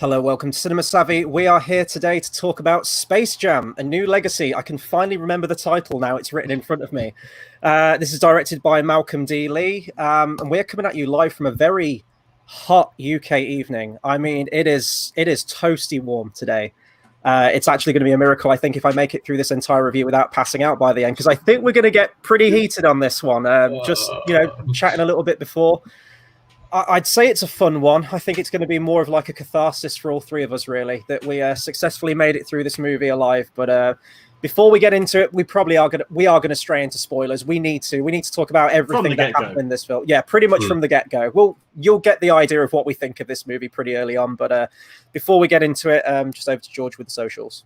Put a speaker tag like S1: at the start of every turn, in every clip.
S1: Hello, welcome to Cinema Savvy. We are here today to talk about Space Jam: A New Legacy. I can finally remember the title now. It's written in front of me. This is directed by Malcolm D. Lee, and we're coming at you live from a very hot UK evening. I mean, it is toasty warm today. It's actually going to be a miracle, I think, if I make it through this entire review without passing out by the end, because I think we're going to get pretty heated on this one. Just, chatting a little bit before. I'd say it's a fun one. I think it's going to be more of like a catharsis for all three of us, really, that we successfully made it through this movie alive. But before we get into it, we are going to stray into spoilers. We need to talk about everything that happened in this film. Yeah, pretty much from the get-go. Well, you'll get the idea of what we think of this movie pretty early on. But before we get into it, just over to George with the socials.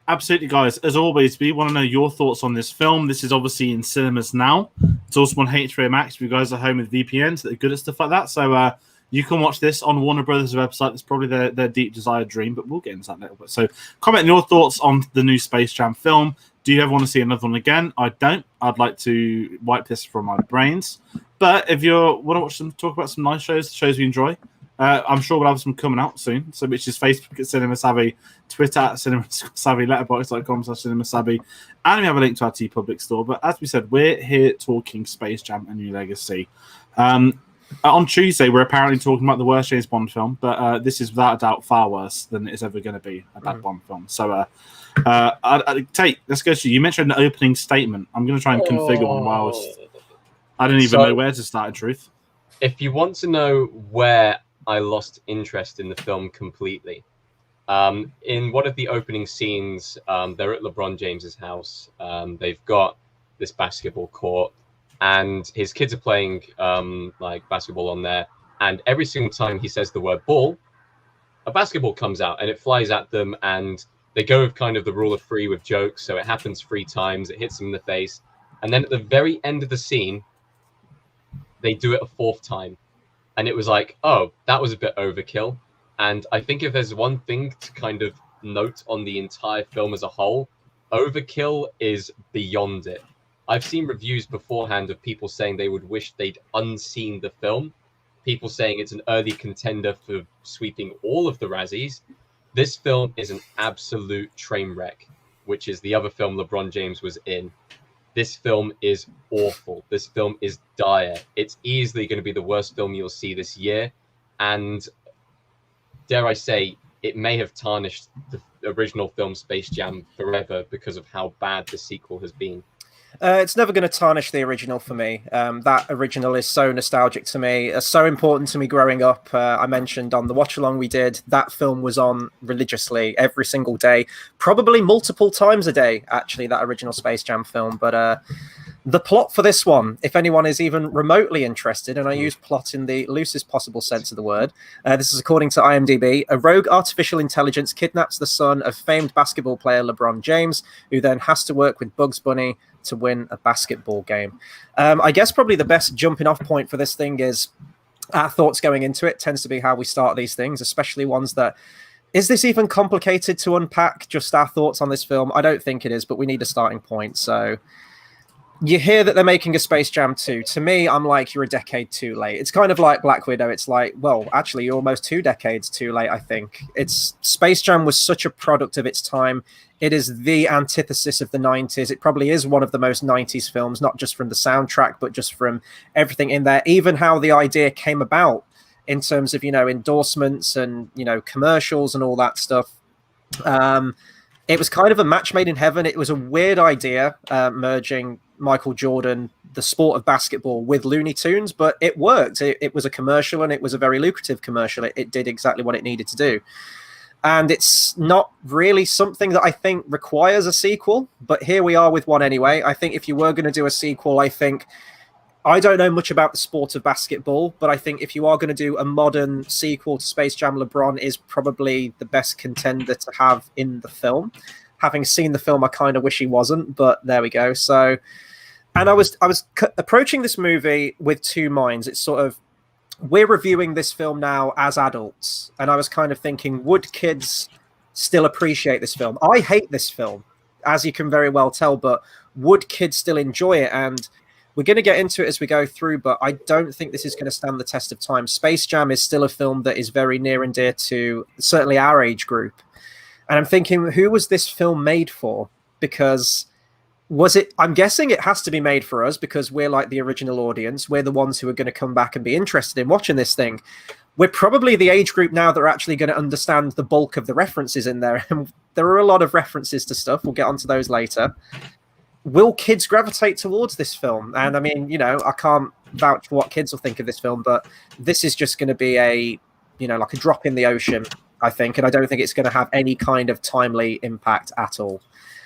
S2: Absolutely, guys. As always, we want to know your thoughts on this film. This is obviously in cinemas now. It's also on HBO Max if you guys are home with VPNs that are good at stuff like that. So you can watch this on Warner Brothers' website. It's probably their deep desired dream, but we'll get into that a little bit. So comment your thoughts on the new Space Jam film. Do you ever want to see another one again? I don't. I'd like to wipe this from my brains. But if you want to talk about some nice shows we enjoy, I'm sure we'll have some coming out soon. So, which is Facebook at Cinema Savvy, Twitter at Cinema Savvy, letterboxd.com/Cinema Savvy, and we have a link to our TeePublic store. But as we said, we're here talking Space Jam: A New Legacy. On Tuesday, we're apparently talking about the worst James Bond film, but this is without a doubt far worse than it's ever going to be a bad Bond film. So, Tate, let's go to you. You mentioned an opening statement. I'm going to try and configure one whilst I don't even know where to start. In truth,
S3: if you want to know where I lost interest in the film completely. In one of the opening scenes, they're at LeBron James's house. They've got this basketball court, and his kids are playing like basketball on there. And every single time he says the word ball, a basketball comes out and it flies at them. And they go with kind of the rule of three with jokes. So it happens 3 times. It hits them in the face. And then at the very end of the scene, they do it a 4th time. And it was like, oh, that was a bit overkill. And I think if there's one thing to kind of note on the entire film as a whole, overkill is beyond it. I've seen reviews beforehand of people saying they would wish they'd unseen the film. People saying it's an early contender for sweeping all of the Razzies. This film is an absolute train wreck, which is the other film LeBron James was in. This film is awful. This film is dire. It's easily going to be the worst film you'll see this year. And dare I say, it may have tarnished the original film Space Jam forever because of how bad the sequel has been.
S1: It's never going to tarnish the original for me. That original is so nostalgic to me, so important to me growing up. I mentioned on the watch-along we did, that film was on religiously every single day, probably multiple times a day, actually, that original Space Jam film. But the plot for this one, if anyone is even remotely interested, and I use plot in the loosest possible sense of the word, this is according to IMDb, a rogue artificial intelligence kidnaps the son of famed basketball player LeBron James, who then has to work with Bugs Bunny to win a basketball game. I guess probably the best jumping off point for this thing is our thoughts going into it tends to be how we start these things, especially ones that, is this even complicated to unpack? Just our thoughts on this film? I don't think it is, but we need a starting point. So you hear that they're making a Space Jam 2. To me, I'm like, you're a decade too late. It's kind of like Black Widow. It's like, well, actually, you're almost 2 decades too late, I think. Space Jam was such a product of its time. It is the antithesis of the 90s. It probably is one of the most 90s films, not just from the soundtrack, but just from everything in there. Even how the idea came about in terms of, endorsements and, commercials and all that stuff. It was kind of a match made in heaven. It was a weird idea, merging Michael Jordan, the sport of basketball, with Looney Tunes, but it worked. It was a commercial, and it was a very lucrative commercial. It did exactly what it needed to do. And it's not really something that I think requires a sequel, but here we are with one anyway. I think if you were going to do a sequel, I don't know much about the sport of basketball, but I think if you are going to do a modern sequel to Space Jam, LeBron is probably the best contender to have in the film. Having seen the film, I kind of wish he wasn't, but there we go. So, and I was approaching this movie with 2 minds. It's sort of, we're reviewing this film now as adults, and I was kind of thinking, would kids still appreciate this film? I hate this film, as you can very well tell, but would kids still enjoy it? And We're going to get into it as we go through, but I don't think this is going to stand the test of time. Space Jam is still a film that is very near and dear to certainly our age group. And I'm thinking, who was this film made for? Because I'm guessing it has to be made for us because we're like the original audience. We're the ones who are going to come back and be interested in watching this thing. We're probably the age group now that are actually going to understand the bulk of the references in there. And there are a lot of references to stuff. We'll get onto those later. Will kids gravitate towards this film? And I mean, I can't vouch for what kids will think of this film, but this is just going to be like a drop in the ocean, I think. And I don't think it's going to have any kind of timely impact at all.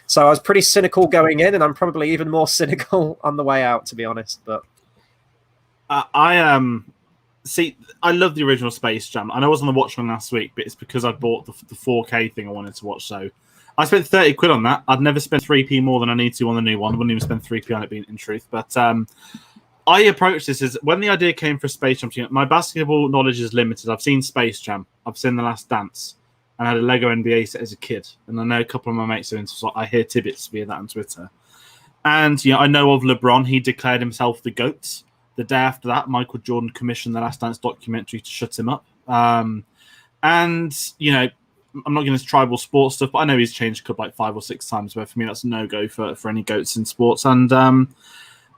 S1: So I was pretty cynical going in, and I'm probably even more cynical on the way out, to be honest. But
S2: see, I love the original Space Jam. I know I was on the watch one last week, but it's because I bought the 4K thing I wanted to watch. So I spent 30 quid on that. I'd never spend 3p more than I need to on the new one. I wouldn't even spend 3p on it, being in truth. But I approached this as when the idea came for Space Jam. My basketball knowledge is limited. I've seen Space Jam. I've seen The Last Dance. And I had a Lego NBA set as a kid. And I know a couple of my mates are into, so I hear tidbits via that on Twitter. And I know of LeBron. He declared himself the GOAT. The day after that, Michael Jordan commissioned the Last Dance documentary to shut him up. And, I'm not getting into tribal sports stuff, but I know he's changed club like 5 or 6 times, but for me, that's a no-go for any GOATs in sports. And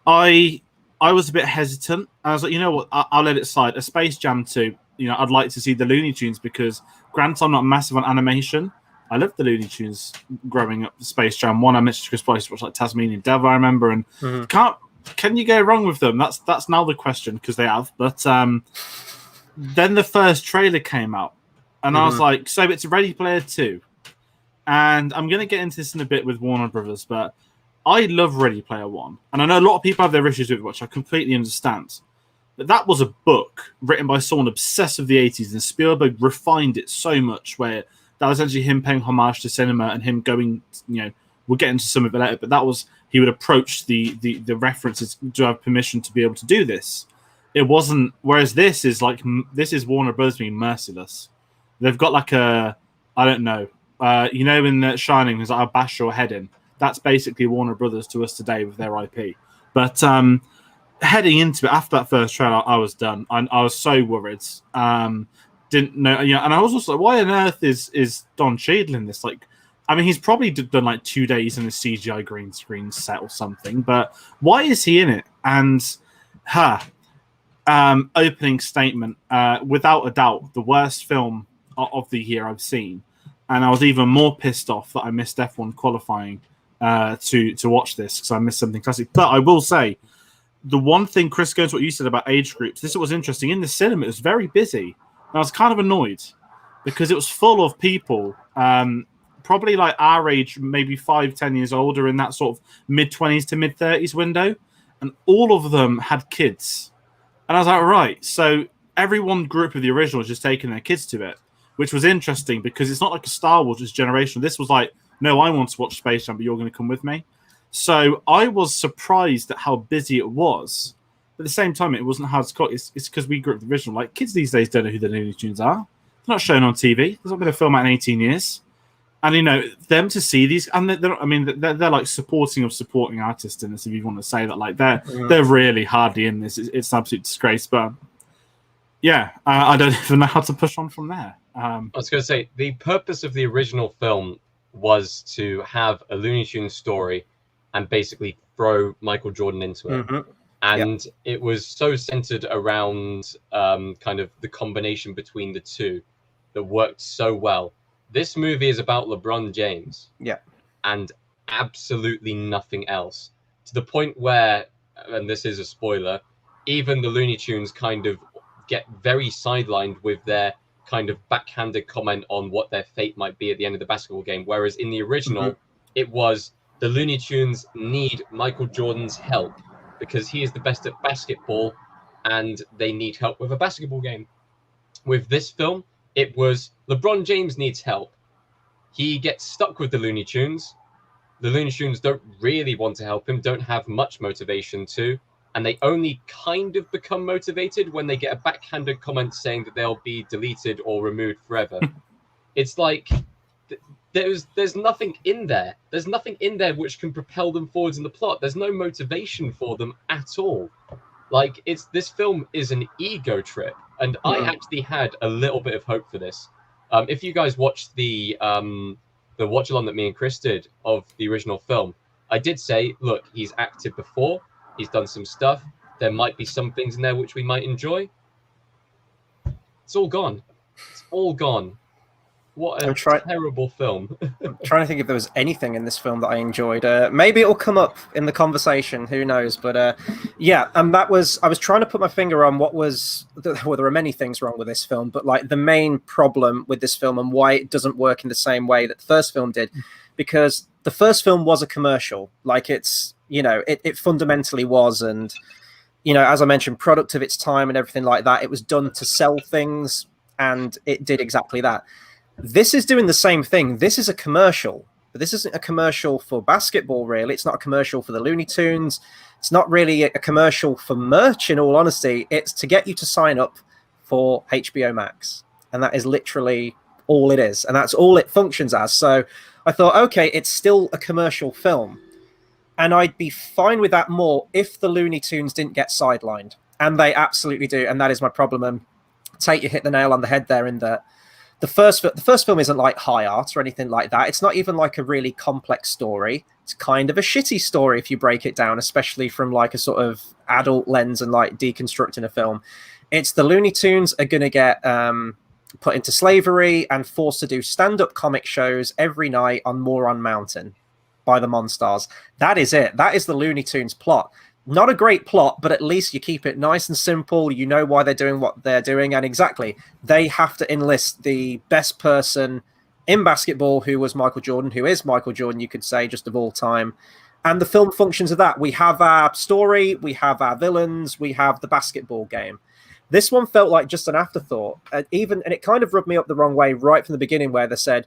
S2: I was a bit hesitant. I was like, you know what, I'll let it slide. A Space Jam 2, I'd like to see the Looney Tunes because, granted, I'm not massive on animation. I loved the Looney Tunes growing up. Space Jam 1, I mentioned Chris Price, watched like Tasmanian Devil, I remember, and can you go wrong with them? That's now the question, because they have. But then the first trailer came out, and I was like, so it's Ready Player 2. And I'm going to get into this in a bit with Warner Brothers, but I love Ready Player 1. And I know a lot of people have their issues with it, which I completely understand. But that was a book written by someone obsessed with the 80s, and Spielberg refined it so much where that was actually him paying homage to cinema and him going, we'll get into some of it later, but that was, he would approach the references to have permission to be able to do this. It wasn't, whereas this is Warner Brothers being merciless. They've got like I don't know, in The Shining, there's like, I'll bash your head in. That's basically Warner Brothers to us today with their IP. But heading into it, after that first trailer, I was done. I was so worried. Didn't know, and I was also like, why on earth is Don Cheadle in this? Like, I mean, he's probably done like 2 days in a CGI green screen set or something, but why is he in it? And opening statement, without a doubt, the worst film of the year I've seen. And I was even more pissed off that I missed F1 qualifying to watch this because I missed something classic. But I will say, the one thing, Chris, goes to what you said about age groups, this was interesting. In the cinema, it was very busy. And I was kind of annoyed because it was full of people, probably like our age, maybe 5-10 years older, in that sort of mid-20s to mid-30s window. And all of them had kids. And I was like, right, so everyone group of the original was just taking their kids to it, which was interesting because it's not like a Star Wars, it's generational. This was like, no, I want to watch Space Jam, but you're going to come with me. So I was surprised at how busy it was. But at the same time, it wasn't hard to call. It's because we grew up with the original. Like, kids these days don't know who the Looney Tunes are. They're not shown on TV. There's not been a film out in 18 years. And, them to see these, and they're like supporting artists in this, if you want to say that. Like, they're really hardly in this. It's an absolute disgrace. But, yeah, I don't even know how to push on from there.
S3: I was going to say, the purpose of the original film was to have a Looney Tunes story and basically throw Michael Jordan into it. And it was so centered around kind of the combination between the two that worked so well. This movie is about LeBron James. And absolutely nothing else. To the point where, and this is a spoiler, even the Looney Tunes kind of get very sidelined with their kind of backhanded comment on what their fate might be at the end of the basketball game. Whereas in the original, it was the Looney Tunes need Michael Jordan's help because he is the best at basketball and they need help with a basketball game. With this film, it was LeBron James needs help. He gets stuck with the Looney Tunes. The Looney Tunes don't really want to help him, don't have much motivation to, and they only kind of become motivated when they get a backhanded comment saying that they'll be deleted or removed forever. It's like there's nothing in there. There's nothing in there which can propel them forwards in the plot. There's no motivation for them at all. Like, this film is an ego trip, and I actually had a little bit of hope for this. If you guys watched the watch along that me and Chris did of the original film, I did say, look, he's acted before, he's done some stuff. There might be some things in there which we might enjoy. It's all gone. It's all gone. What a terrible film.
S1: I'm trying to think if there was anything in this film that I enjoyed. Maybe it'll come up in the conversation. Who knows? But yeah, and I was trying to put my finger on what was. Well, there are many things wrong with this film, but like the main problem with this film and why it doesn't work in the same way that the first film did, because the first film was a commercial. Like it's, it fundamentally was, and as I mentioned, product of its time and everything like that. It was done to sell things, and it did exactly that. This is doing the same thing. This is a commercial, but this isn't a commercial for basketball, really. It's not a commercial for the Looney Tunes. It's not really a commercial for merch, in all honesty. It's to get you to sign up for HBO Max. And that is literally all it is. And that's all it functions as. So I thought, okay, it's still a commercial film. And I'd be fine with that more if the Looney Tunes didn't get sidelined. And they absolutely do. And that is my problem. And Tate, you hit the nail on the head there in that the first film isn't like high art or anything like that. It's not even like a really complex story. It's kind of a shitty story if you break it down, especially from like a sort of adult lens and like deconstructing a film. It's the Looney Tunes are going to get put into slavery and forced to do stand-up comic shows every night on Moron Mountain by the Monstars. That is it. That is the Looney Tunes plot. Not a great plot, but at least you keep it nice and simple. You know why they're doing what they're doing. And exactly, they have to enlist the best person in basketball, who was Michael Jordan, who is Michael Jordan, you could say, just of all time. And the film functions of that. We have our story, we have our villains, we have the basketball game. This one felt like just an afterthought. And it kind of rubbed me up the wrong way right from the beginning, where they said,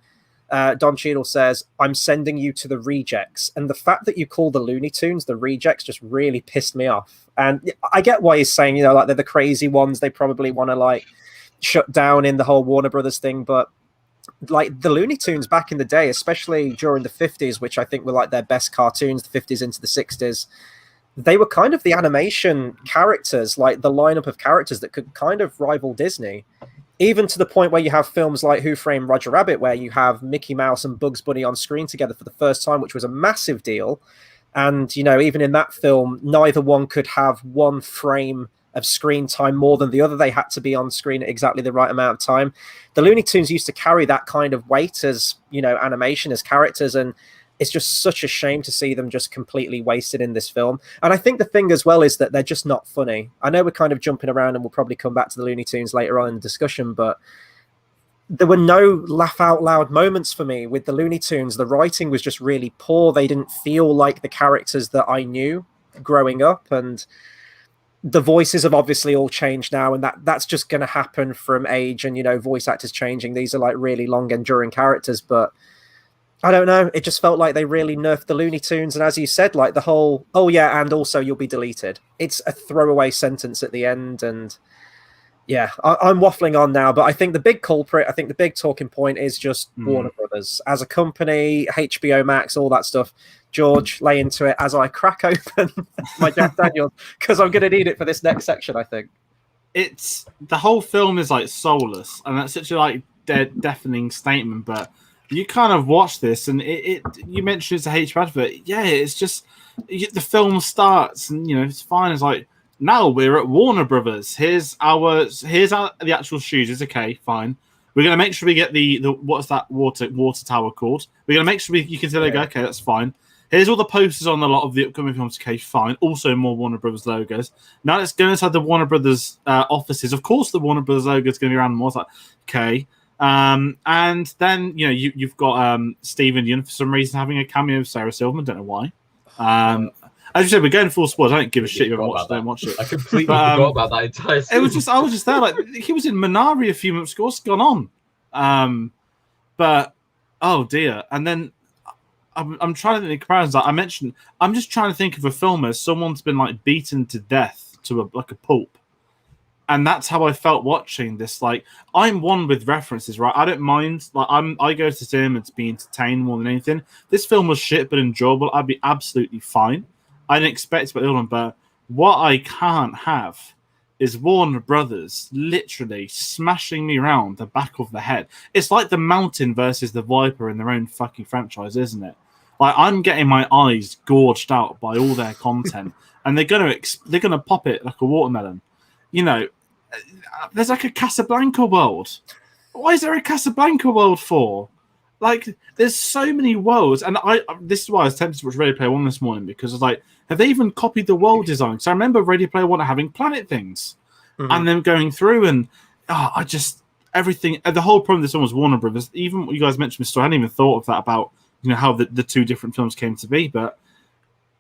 S1: Don Cheadle says, I'm sending you to the rejects. And the fact that you call the Looney Tunes the rejects just really pissed me off. And I get why he's saying, like they're the crazy ones. They probably want to like shut down in the whole Warner Brothers thing. But like the Looney Tunes back in the day, especially during the 50s, which I think were like their best cartoons, the 50s into the 60s, they were kind of the animation characters, like the lineup of characters that could kind of rival Disney. Even to the point where you have films like Who Framed Roger Rabbit, where you have Mickey Mouse and Bugs Bunny on screen together for the first time, which was a massive deal. And, even in that film, neither one could have one frame of screen time more than the other. They had to be on screen at exactly the right amount of time. The Looney Tunes used to carry that kind of weight as, animation, as characters. And it's just such a shame to see them just completely wasted in this film. And I think the thing as well is that they're just not funny. I know we're kind of jumping around and we'll probably come back to the Looney Tunes later on in the discussion, but there were no laugh out loud moments for me with the Looney Tunes. The writing was just really poor. They didn't feel like the characters that I knew growing up. And the voices have obviously all changed now, and that's just going to happen from age and, voice actors changing. These are like really long enduring characters, but I don't know. It just felt like they really nerfed the Looney Tunes. And as you said, like the whole, oh yeah, and also you'll be deleted. It's a throwaway sentence at the end. And yeah, I'm waffling on now, but I think the big culprit, I think the big talking point is just Warner Brothers. As a company, HBO Max, all that stuff. George, lay into it as I crack open my Jack Daniels, because I'm going to need it for this next section, I think.
S2: It's, the whole film is like soulless, and that's such a like deafening statement, but you kind of watch this, and you mentioned it's a HBO advert. Yeah, it's just the film starts, and it's fine. It's like, now we're at Warner Brothers. Here's the actual shoes. It's okay, fine. We're gonna make sure we get the what's that water tower called? We're gonna make sure you can tell okay, that's fine. Here's all the posters on a lot of the upcoming films. Okay, fine. Also more Warner Brothers logos. Now let's go inside the Warner Brothers offices. Of course, the Warner Brothers logo is going to be around more. It's like, okay. And then you've got Stephen Yeun for some reason having a cameo of Sarah Silverman. Don't know why. As you said, we're going full spoilers. I don't give a shit if you haven't watched it. Don't watch it.
S3: I completely forgot about that entire scene.
S2: I was just there. Like, he was in Minari a few months ago. What's gone on? But oh dear. And then I'm trying to think of comparisons. Like I mentioned, I'm just trying to think of a film where someone's been like beaten to death to a pulp. And that's how I felt watching this. Like, I'm one with references, right? I don't mind. Like, I go to cinema to be entertained more than anything. This film was shit but enjoyable. I'd be absolutely fine. I didn't expect it, but what I can't have is Warner Brothers literally smashing me around the back of the head. It's like the Mountain versus the Viper in their own fucking franchise, isn't it? Like, I'm getting my eyes gorged out by all their content, and they're gonna pop it like a watermelon. You know, there's like a Casablanca world. Why is there a Casablanca world for? Like, there's so many worlds, and this is why I was tempted to watch Ready Player One this morning, because I was like, have they even copied the world design? So I remember Ready Player One having planet things, and then going through, and everything. The whole problem with this one was Warner Brothers. Even what you guys mentioned, Mr. I hadn't even thought of that about how the two different films came to be, but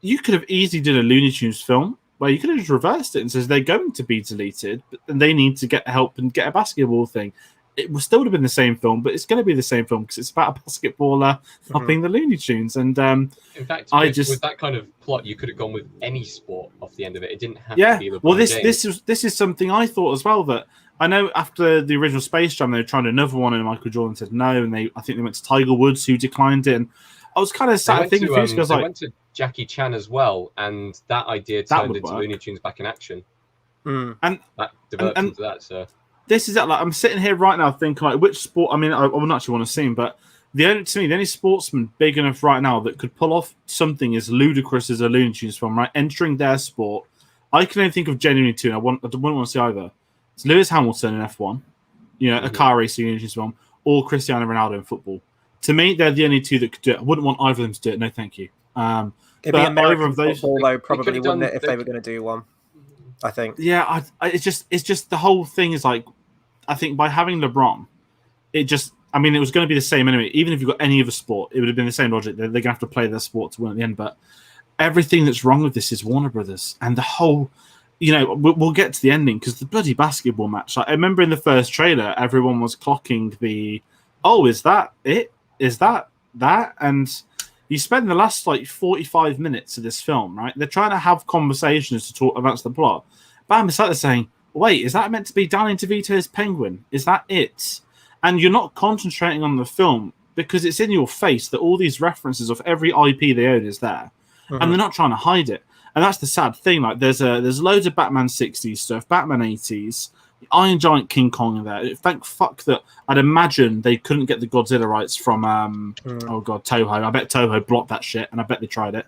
S2: you could have easily did a Looney Tunes film. Well, you could have just reversed it and says they're going to be deleted, and they need to get help and get a basketball thing. It would still have been the same film, but it's going to be the same film because it's about a basketballer helping the Looney Tunes. And
S3: in fact, with that kind of plot, you could have gone with any sport off the end of it. It didn't have to be LeBron James.
S2: This is something I thought as well, that I know after the original Space Jam, they were trying another one, and Michael Jordan said no, and I think they went to Tiger Woods, who declined it. And I was kind of sad thinking, because
S3: they went to Jackie Chan as well, and that idea turned into Looney Tunes Back in Action.
S2: And
S3: that developed into that. So
S2: this is it. Like, I'm sitting here right now thinking, like, which sport? I mean, I wouldn't actually want to see him, but the only sportsman big enough right now that could pull off something as ludicrous as a Looney Tunes film, right, entering their sport, I can only think of genuinely two. I wouldn't want to see either. It's Lewis Hamilton in F1, a car racing Looney Tunes film, or Cristiano Ronaldo in football. To me, they're the only two that could do it. I wouldn't want either of them to do it. No, thank you.
S1: It'd be American football, though, probably, wouldn't it, if they were going to do one? I think.
S2: Yeah, it's just the whole thing is like, I think by having LeBron, it was going to be the same anyway. Even if you got any other sport, it would have been the same logic. They're going to have to play their sport to win at the end. But everything that's wrong with this is Warner Brothers, and the whole, we'll get to the ending, because the bloody basketball match. Like, I remember in the first trailer, everyone was clocking is that it? Is that? And you spend the last 45 minutes of this film, right? They're trying to have conversations to talk about the plot. But I'm sat there saying, wait, is that meant to be Danny DeVito's Penguin? Is that it? And you're not concentrating on the film because it's in your face that all these references of every IP they own is there. And they're not trying to hide it. And that's the sad thing. Like, there's loads of Batman 60s stuff, Batman 80s, Iron Giant King Kong in there. Thank fuck that I'd imagine they couldn't get the Godzilla rights from Toho. I bet Toho blocked that shit, and I bet they tried it.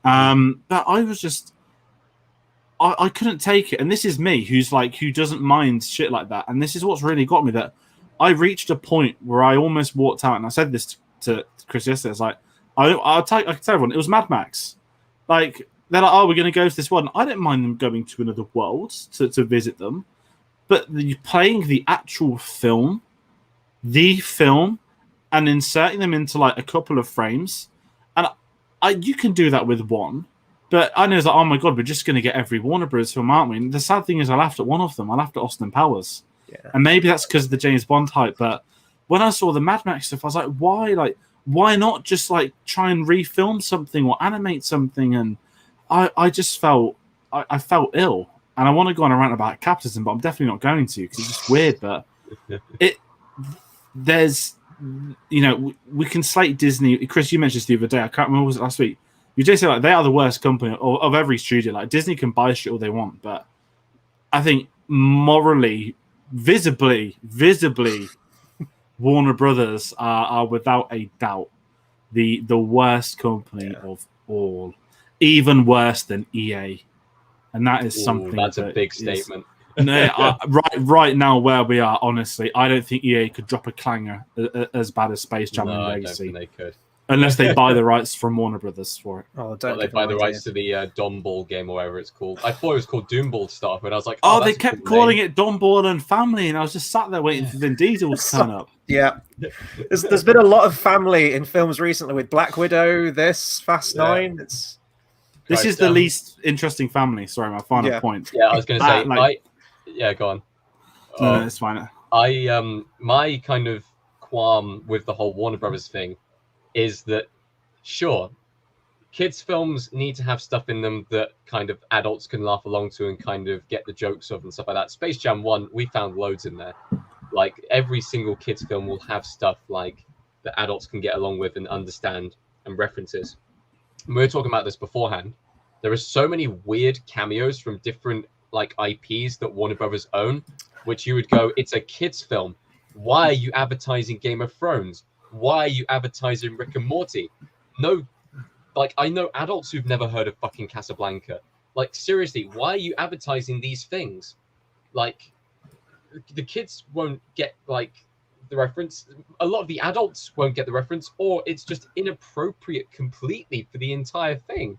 S2: But I was just I couldn't take it. And this is me, who doesn't mind shit like that. And this is what's really got me, that I reached a point where I almost walked out, and I said this to Chris yesterday. It's like, I can tell everyone, it was Mad Max. Like, they're like, oh, we're going to go to this one. I don't mind them going to another world to visit them. But playing the actual film, and inserting them into like a couple of frames, and you can do that with one. But I know it's like, oh my god, we're just going to get every Warner Bros. Film, aren't we? And the sad thing is, I laughed at one of them. I laughed at Austin Powers, and maybe that's because of the James Bond hype. But when I saw the Mad Max stuff, I was like, why? Like, why not just like try and refilm something or animate something? And I just felt I felt ill. And I want to go on a rant about capitalism, but I'm definitely not going to, because it's just weird. But we can slate Disney. Chris, you mentioned this the other day. I can't remember, was it last week? You just said, like, they are the worst company of every studio. Like, Disney can buy shit all they want, but I think morally, visibly, Warner Brothers are without a doubt the worst company of all, even worse than EA. And that is something.
S3: That's a big statement.
S2: Right now, where we are, honestly, I don't think EA could drop a clanger as bad as Space Jam and Legacy.
S3: I don't think they could.
S2: Unless they buy the rights from Warner Brothers for it.
S3: Oh, don't they buy the rights to the Dom Ball game or whatever it's called? I thought it was called Doom Ball to start with. I was like,
S2: they kept calling it Dom Ball and Family, and I was just sat there waiting for Vin Diesel to turn up.
S1: Yeah, there's been a lot of family in films recently with Black Widow, Fast 9.
S2: This is the least interesting family. Sorry, my final point.
S3: Yeah, I was going to say, go on.
S2: No, it's fine.
S3: My kind of qualm with the whole Warner Brothers thing is that, sure, kids' films need to have stuff in them that kind of adults can laugh along to and kind of get the jokes of and stuff like that. Space Jam 1, we found loads in there. Like, every single kids' film will have stuff like that adults can get along with and understand and references. And we were talking about this beforehand. There are so many weird cameos from different like IPs that Warner Brothers own, which you would go, it's a kids' film. Why are you advertising Game of Thrones? Why are you advertising Rick and Morty? No, like, I know adults who've never heard of fucking Casablanca. Like, seriously, why are you advertising these things? Like, the kids won't get, like, the reference. A lot of the adults won't get the reference, or it's just inappropriate completely for the entire thing.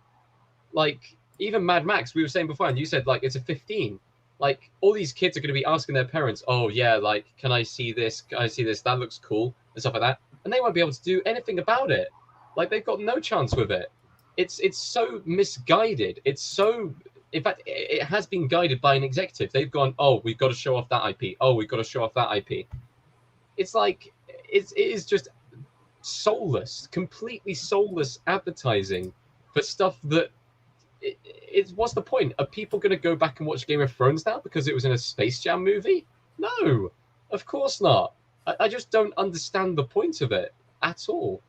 S3: Like, even Mad Max, we were saying before, and you said, like, it's a 15. Like, all these kids are going to be asking their parents, oh, yeah, like, can I see this? Can I see this? That looks cool, and stuff like that. And they won't be able to do anything about it. Like, they've got no chance with it. It's so misguided. It's so... In fact, it has been guided by an executive. They've gone, oh, we've got to show off that IP. Oh, we've got to show off that IP. It's like, it is just soulless, completely soulless advertising for stuff that... It's what's the point? Are people going to go back and watch Game of Thrones now because it was in a Space Jam movie? No, of course not. I just don't understand the point of it at all.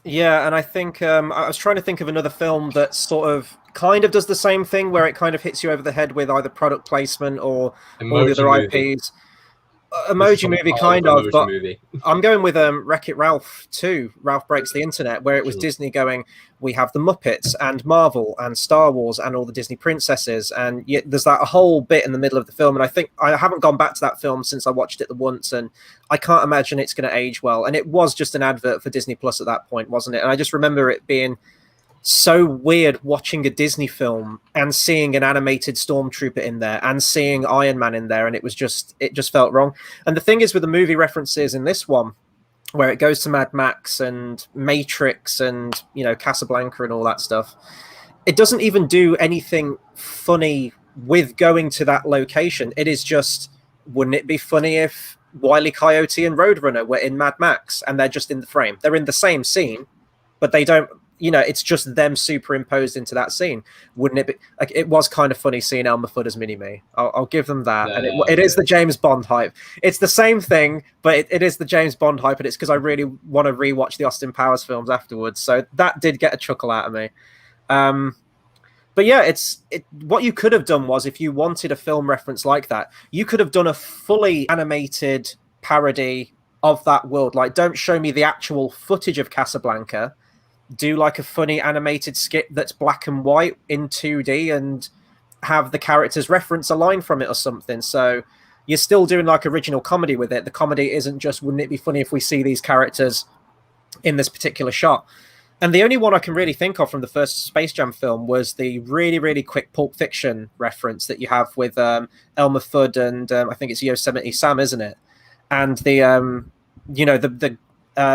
S1: Yeah, and I think I was trying to think of another film that sort of kind of does the same thing, where it kind of hits you over the head with either product placement or all the other IPs. Emoji Movie, kind of, but movie. I'm going with Wreck-It Ralph 2, Ralph Breaks the Internet, where it was Disney going, we have the Muppets and Marvel and Star Wars and all the Disney princesses, and yet there's that whole bit in the middle of the film, and I think I haven't gone back to that film since I watched it the once, and I can't imagine it's going to age well, and it was just an advert for Disney Plus at that point, wasn't it? And I just remember it being so weird watching a Disney film and seeing an animated stormtrooper in there and seeing Iron Man in there, and it just felt wrong. And the thing is with the movie references in this one, where it goes to Mad Max and Matrix and, you know, Casablanca and all that stuff, it doesn't even do anything funny with going to that location. It is just, wouldn't it be funny if Wile E. Coyote and Roadrunner were in Mad Max and they're just in the frame? They're in the same scene, but they don't, you know, it's just them superimposed into that scene. Wouldn't it be like, it was kind of funny seeing Elmer Fudd as Mini-Me. I'll give them that. And it is the James Bond hype. It's the same thing, but it is the James Bond hype, and it's because I really want to rewatch the Austin Powers films afterwards. So that did get a chuckle out of me. But yeah, what you could have done was, if you wanted a film reference like that, you could have done a fully animated parody of that world. Like, don't show me the actual footage of Casablanca. Do like a funny animated skit that's black and white in 2D and have the characters reference a line from it or something. So you're still doing like original comedy with it. The comedy isn't just, wouldn't it be funny if we see these characters in this particular shot? And the only one I can really think of from the first Space Jam film was the really, really quick Pulp Fiction reference that you have with Elmer Fudd and I think it's Yosemite Sam, isn't it? And the, you know, the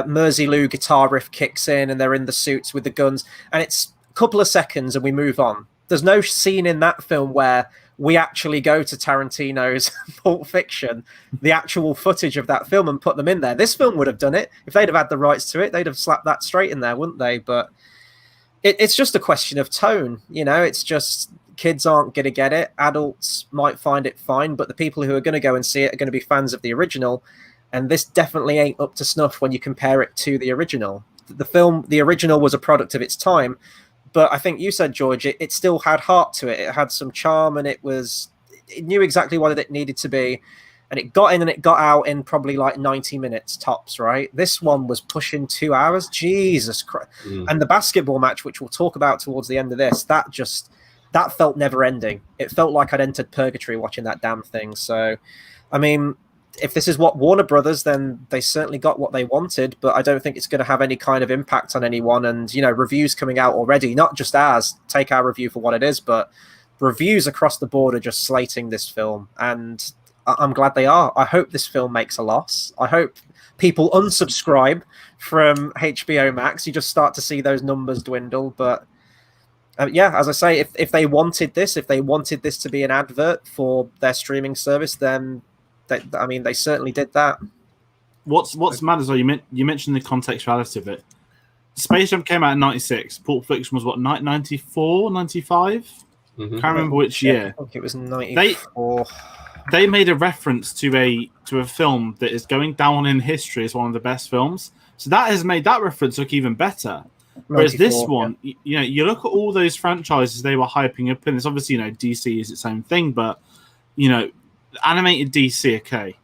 S1: Mersey Lou guitar riff kicks in and they're in the suits with the guns, and it's a couple of seconds and we move on. There's no scene in that film where we actually go to Tarantino's Pulp Fiction, the actual footage of that film, and put them in there. This film would have done it. If they'd have had the rights to it, they'd have slapped that straight in there, wouldn't they? But it's just a question of tone. You know, it's just kids aren't going to get it. Adults might find it fine, but the people who are going to go and see it are going to be fans of the original. And this definitely ain't up to snuff when you compare it to the original. The original was a product of its time, but I think you said, George, it still had heart to it. It had some charm, and it knew exactly what it needed to be. And it got in and it got out in probably like 90 minutes tops, right? This one was pushing 2 hours. Jesus Christ. And the basketball match, which we'll talk about towards the end of this, that felt never ending. It felt like I'd entered purgatory watching that damn thing. So, I mean, if this is what Warner Brothers, then they certainly got what they wanted, but I don't think it's going to have any kind of impact on anyone. And, you know, reviews coming out already, not just ours, take our review for what it is, but reviews across the board are just slating this film. And I'm glad they are. I hope this film makes a loss. I hope people unsubscribe from HBO Max. You just start to see those numbers dwindle. But yeah, as I say, if they wanted this to be an advert for their streaming service, then they certainly did that.
S2: What's mad as well, you mentioned the contextuality of it. Space Jam came out in 96. Pulp Fiction was what, 94, 95?
S3: Mhm.
S2: Can't remember which year.
S1: I think it was 94.
S2: They made a reference to a film that is going down in history as one of the best films. So that has made that reference look even better. Whereas this one, you look at all those franchises they were hyping up, and it's obviously, DC is its own thing, but animated DC, okay.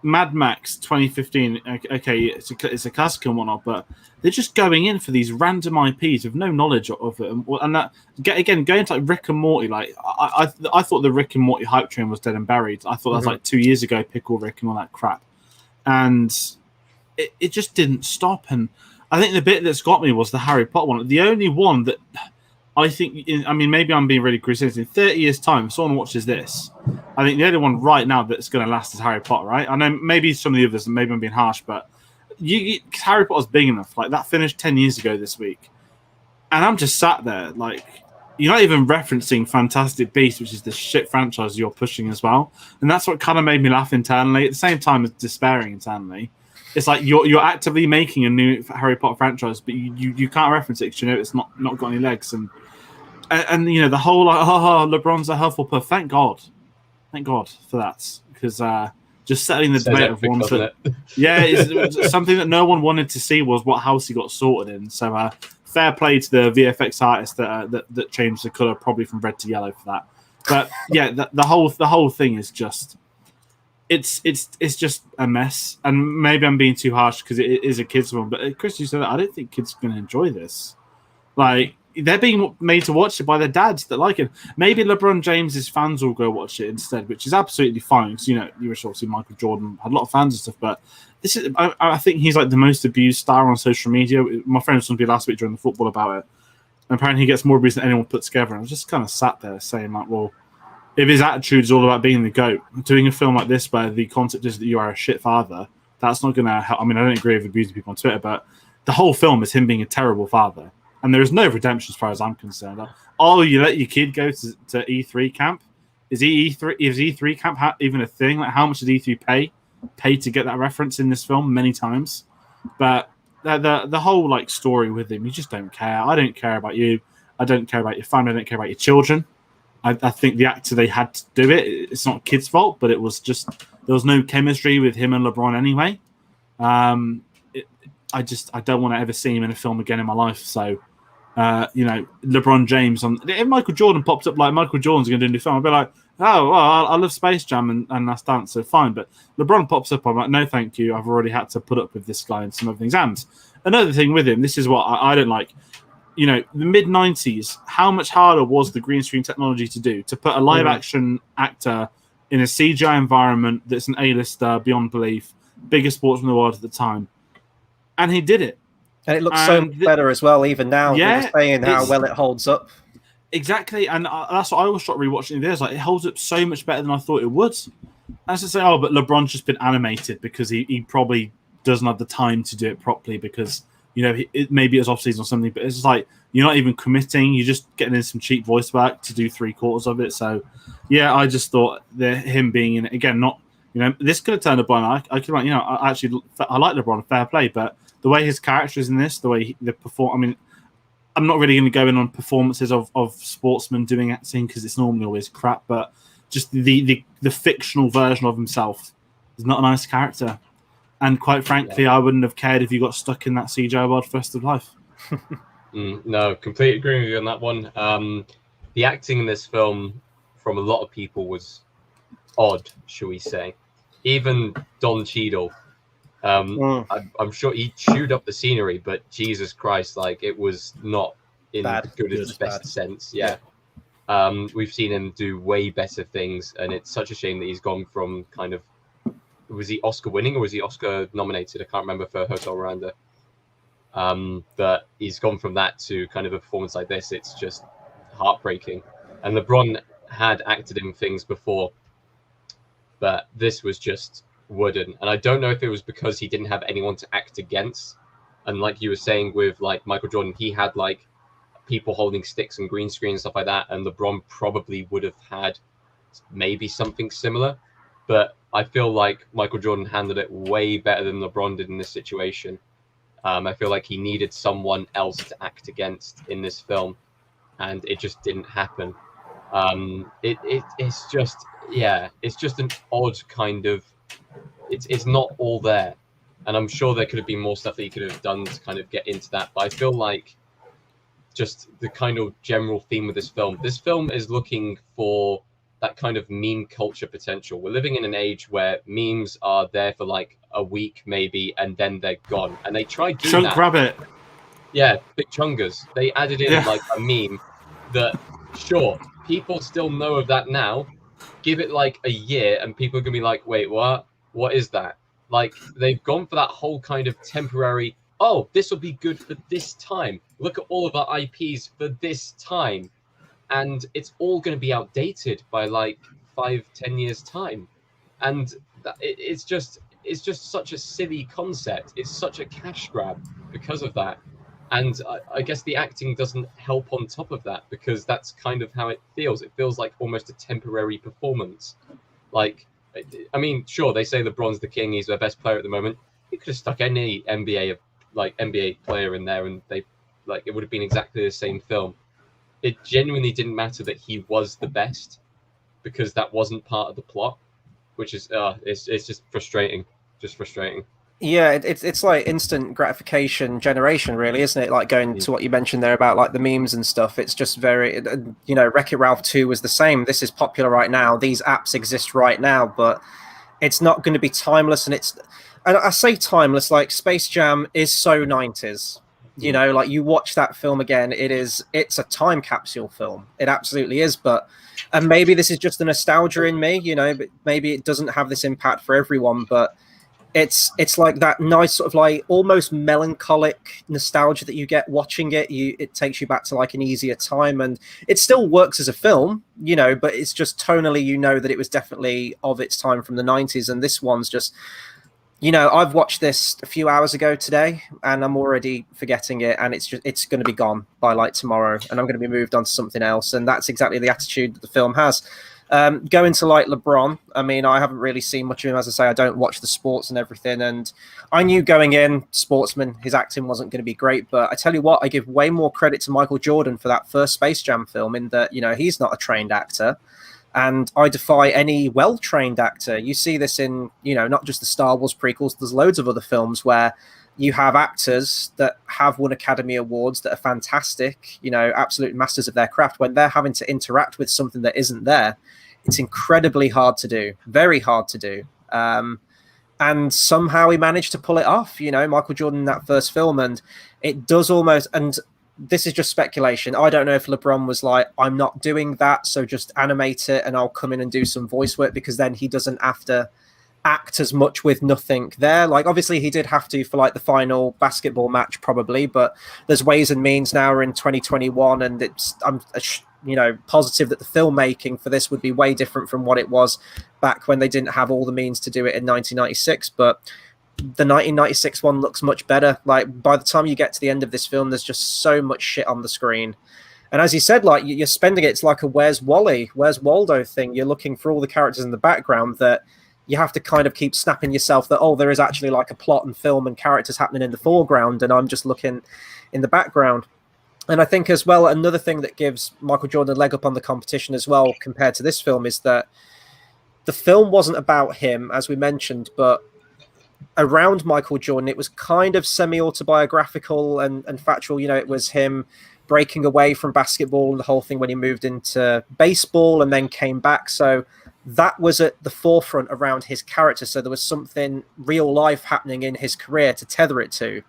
S2: Mad Max 2015, okay, it's a classic and whatnot, but they're just going in for these random IPs with no knowledge of it. And that, again, going to like Rick and Morty, like I thought the Rick and Morty hype train was dead and buried. I thought that was like 2 years ago, Pickle Rick and all that crap. And it just didn't stop. And I think the bit that's got me was the Harry Potter one. The only one that I think, maybe I'm being really crucial. In 30 years' time, if someone watches this, I think the only one right now that's going to last is Harry Potter, right? I know maybe some of the others, maybe I'm being harsh, but Harry Potter's big enough. Like, that finished 10 years ago this week. And I'm just sat there, like, you're not even referencing Fantastic Beasts, which is the shit franchise you're pushing as well. And that's what kind of made me laugh internally, at the same time as despairing internally. It's like you're actively making a new Harry Potter franchise, but you can't reference it because it's not got any legs. And the whole like, LeBron's a Hufflepuff. Thank God for that, because just settling the debate of ones that it's something that no one wanted to see was what house he got sorted in. So fair play to the VFX artist that changed the color probably from red to yellow for that. But yeah, the whole thing is just it's just a mess. And maybe I'm being too harsh because it is a kids one. But Chris, you said that I don't think kids are going to enjoy this. Like, they're being made to watch it by their dads that like it. Maybe LeBron James's fans will go watch it instead, which is absolutely fine. Because, you wish obviously Michael Jordan had a lot of fans and stuff, but this is, I think he's like the most abused star on social media. My friend was somebody last week during the football about it. And apparently he gets more abuse than anyone put together. And I was just kind of sat there saying, like, well, if his attitude is all about being the GOAT, doing a film like this where the concept is that you are a shit father, that's not going to help. I don't agree with abusing people on Twitter, but the whole film is him being a terrible father. And there is no redemption as far as I'm concerned. Oh, you let your kid go to E3 camp? Is E3 camp even a thing? Like, how much did E3 pay to get that reference in this film many times? But the whole like story with him, you just don't care. I don't care about you. I don't care about your family. I don't care about your children. I think the actor they had to do it. It's not kids' fault, but it was just there was no chemistry with him and LeBron anyway. I don't want to ever see him in a film again in my life. So, LeBron James if Michael Jordan pops up, like Michael Jordan's going to do a new film, I'll be like, oh, well, I love Space Jam and Last Dance, so fine. But LeBron pops up, I'm like, no, thank you. I've already had to put up with this guy and some other things. And another thing with him, this is what I don't like. The mid-90s, how much harder was the green screen technology to do? To put a live-action actor in a CGI environment that's an A-lister beyond belief, biggest sportsman in the world at the time. And he did it.
S1: And it looks so much better as well, even now.
S2: Yeah,
S1: we're saying how well it holds up.
S2: Exactly. And that's what I always start rewatching videos. Like, it holds up so much better than I thought it would. As to say, but LeBron's just been animated because he probably doesn't have the time to do it properly because, maybe it's off-season or something. But it's just like, you're not even committing. You're just getting in some cheap voice work to do 3/4 of it. So, yeah, I just thought that him being in it, again, not, this could have turned a blind eye. I could, I like LeBron, fair play, but the way his character is in this, the way they perform, I'm not really going to go in on performances of sportsmen doing acting because it's normally always crap, but just the fictional version of himself is not a nice character. And quite frankly, I wouldn't have cared if you got stuck in that CGI world for the rest of life.
S3: No, completely agree with you on that one. The acting in this film from a lot of people was odd, shall we say. Even Don Cheadle. I'm sure he chewed up the scenery, but Jesus Christ, like, it was not in the goodest best sense. Yeah. We've seen him do way better things, and it's such a shame that he's gone from kind of, was he Oscar winning or was he Oscar nominated? I can't remember for Hotel Rwanda. But he's gone from that to kind of a performance like this. It's just heartbreaking. And LeBron had acted in things before, but this was just wooden. And I don't know if it was because he didn't have anyone to act against. And like you were saying with like Michael Jordan, he had like people holding sticks and green screen and stuff like that. And LeBron probably would have had maybe something similar. But I feel like Michael Jordan handled it way better than LeBron did in this situation. I feel like he needed someone else to act against in this film, and it just didn't happen. It's just, yeah, it's just an odd kind of, it's not all there, and I'm sure there could have been more stuff that he could have done to kind of get into that. But I feel like just the kind of general theme of this film is looking for that kind of meme culture potential. We're living in an age where memes are there for like a week maybe, and then they're gone. And they tried doing
S2: Chunk
S3: that.
S2: Rabbit.
S3: Yeah, big chungas. They added in like a meme that, sure, people still know of that now. Give it like a year, and people are gonna be like, "Wait, what? What is that?" Like they've gone for that whole kind of temporary. Oh, this will be good for this time. Look at all of our IPs for this time, and it's all going to be outdated by like 5-10 years time, and it's just such a silly concept. It's such a cash grab because of that, and I guess the acting doesn't help on top of that, because that's kind of how it feels. It feels like almost a temporary performance. Like, I mean, sure, they say LeBron's the king, he's their best player at the moment. You could have stuck any NBA player in there, and they like it would have been exactly the same film. It genuinely didn't matter that he was the best, because that wasn't part of the plot, which is it's just frustrating.
S1: Yeah, it's like instant gratification generation, really, isn't it? Like going to what you mentioned there about like the memes and stuff. It's just very, Wreck-It Ralph 2 was the same. This is popular right now. These apps exist right now, but it's not going to be timeless. And I say timeless, like Space Jam is so 90s. Like you watch that film again, it's a time capsule film. It absolutely is. And maybe this is just the nostalgia in me, but maybe it doesn't have this impact for everyone, but it's like that nice sort of like almost melancholic nostalgia that you get watching it. It takes you back to like an easier time, and it still works as a film, but it's just tonally, that it was definitely of its time from the 90s. And this one's just, I've watched this a few hours ago today, and I'm already forgetting it, and it's going to be gone by like tomorrow, and I'm going to be moved on to something else. And that's exactly the attitude that the film has. Going to like LeBron, I mean, I haven't really seen much of him. As I say, I don't watch the sports and everything, and I knew going in, sportsman, his acting wasn't going to be great. But I tell you what, I give way more credit to Michael Jordan for that first Space Jam film, in that he's not a trained actor. And I defy any well-trained actor. You see this in, not just the Star Wars prequels. There's loads of other films where you have actors that have won Academy Awards that are fantastic, absolute masters of their craft. When they're having to interact with something that isn't there, it's incredibly hard to do, very hard to do. And somehow he managed to pull it off, Michael Jordan in that first film. And it does almost, and this is just speculation. I don't know if LeBron was like, I'm not doing that, so just animate it and I'll come in and do some voice work, because then he doesn't have to act as much with nothing there. Like, obviously he did have to for like the final basketball match probably, but there's ways and means now. We're in 2021, and I'm positive that the filmmaking for this would be way different from what it was back when they didn't have all the means to do it in 1996. But the 1996 one looks much better. Like, by the time you get to the end of this film, there's just so much shit on the screen. And as you said, like, you're spending it, it's like a Where's Wally, Where's Waldo thing. You're looking for all the characters in the background that you have to kind of keep snapping yourself that, oh, there is actually like a plot and film and characters happening in the foreground, and I'm just looking in the background. And I think as well, another thing that gives Michael Jordan a leg up on the competition as well compared to this film is that the film wasn't about him, as we mentioned, but around Michael Jordan, it was kind of semi-autobiographical and factual. It was him breaking away from basketball and the whole thing when he moved into baseball and then came back. So that was at the forefront around his character. So there was something real life happening in his career to tether it to.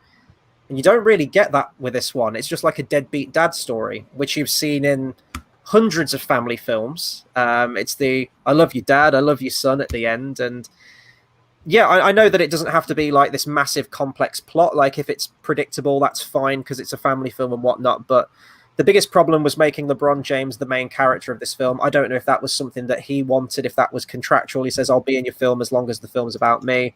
S1: And you don't really get that with this one. It's just like a deadbeat dad story, which you've seen in hundreds of family films. It's the I love you, dad, I love you, son at the end. And yeah, I know that it doesn't have to be like this massive complex plot. Like, if it's predictable, that's fine because it's a family film and whatnot. But the biggest problem was making LeBron James the main character of this film. I don't know if that was something that he wanted, if that was contractual. He says, I'll be in your film as long as the film's about me.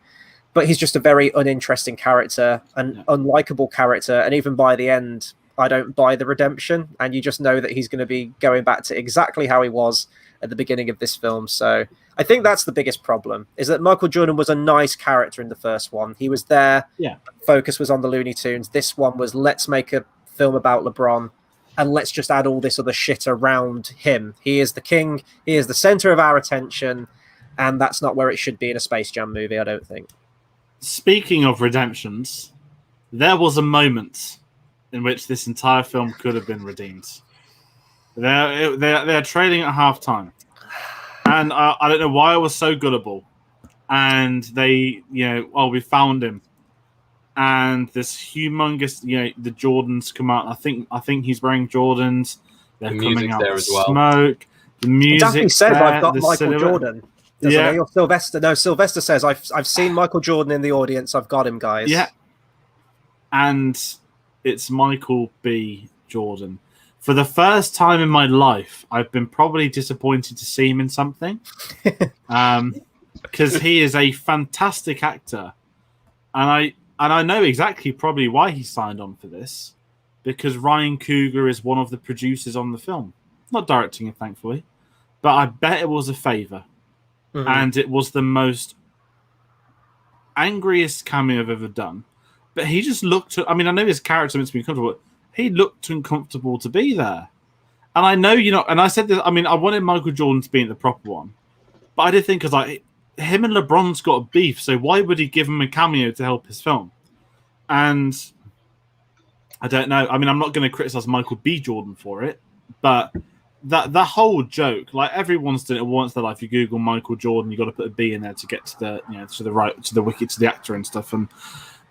S1: But he's just a very uninteresting character, an unlikable character. And even by the end, I don't buy the redemption. And you just know that he's going to be going back to exactly how he was at the beginning of this film. So I think that's the biggest problem, is that Michael Jordan was a nice character in the first one. He was there.
S2: Yeah.
S1: Focus was on the Looney Tunes. This one was, let's make a film about LeBron and let's just add all this other shit around him. He is the king. He is the center of our attention. And that's not where it should be in a Space Jam movie, I don't think.
S2: Speaking of redemptions, there was a moment in which this entire film could have been redeemed. They're trailing at halftime. And I don't know why I was so gullible. And they, we found him. And this humongous, the Jordans come out. I think he's wearing Jordans. They're coming out
S3: there
S2: with
S3: as well.
S2: smoke. The music
S1: Daphne says,
S2: there,
S1: I've got Michael
S2: silhouette.
S1: Jordan. Doesn't he? Or Sylvester. No, Sylvester says, I've seen Michael Jordan in the audience. I've got him, guys.
S2: Yeah. And it's Michael B. Jordan. For the first time in my life, I've been probably disappointed to see him in something. Because he is a fantastic actor. And I know exactly probably why he signed on for this. Because Ryan Coogler is one of the producers on the film. Not directing it, thankfully. But I bet it was a favour. Mm-hmm. And it was the most angriest cameo I've ever done. But he just looked... I know his character meant to be uncomfortable, but he looked uncomfortable to be there. And I know, and I said this, I wanted Michael Jordan to be in the proper one. But I did think, because him and LeBron's got a beef, so why would he give him a cameo to help his film? And I don't know. I'm not going to criticize Michael B. Jordan for it, but that whole joke, everyone's done it once in their life. You Google Michael Jordan, you got to put a B in there to get to the, to the right, to the wiki, to the actor and stuff.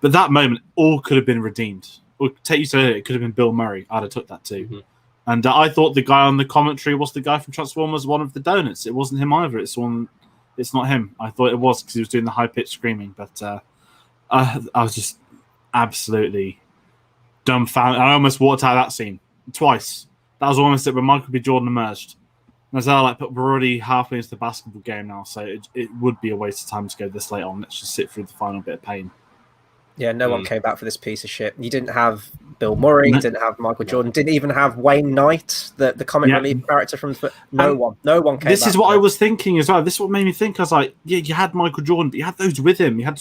S2: But that moment, all could have been redeemed. Or you said it could have been Bill Murray. I'd have took that too. Mm-hmm. And I thought the guy on the commentary was the guy from Transformers, one of the donuts. It wasn't him either. It's not him. I thought it was because he was doing the high-pitched screaming. But I was just absolutely dumbfounded. I almost walked out of that scene twice. That was almost it when Michael B. Jordan emerged. And I was like, but we're already halfway into the basketball game now, so it would be a waste of time to go this late on. Let's just sit through the final bit of pain.
S1: Yeah, no one came back for this piece of shit. You didn't have Bill Murray, you didn't have Michael Jordan, didn't even have Wayne Knight, the comic relief character from no one came back.
S2: This is what I was thinking as well. This is what made me think. I was like, yeah, you had Michael Jordan, but you had those with him. You had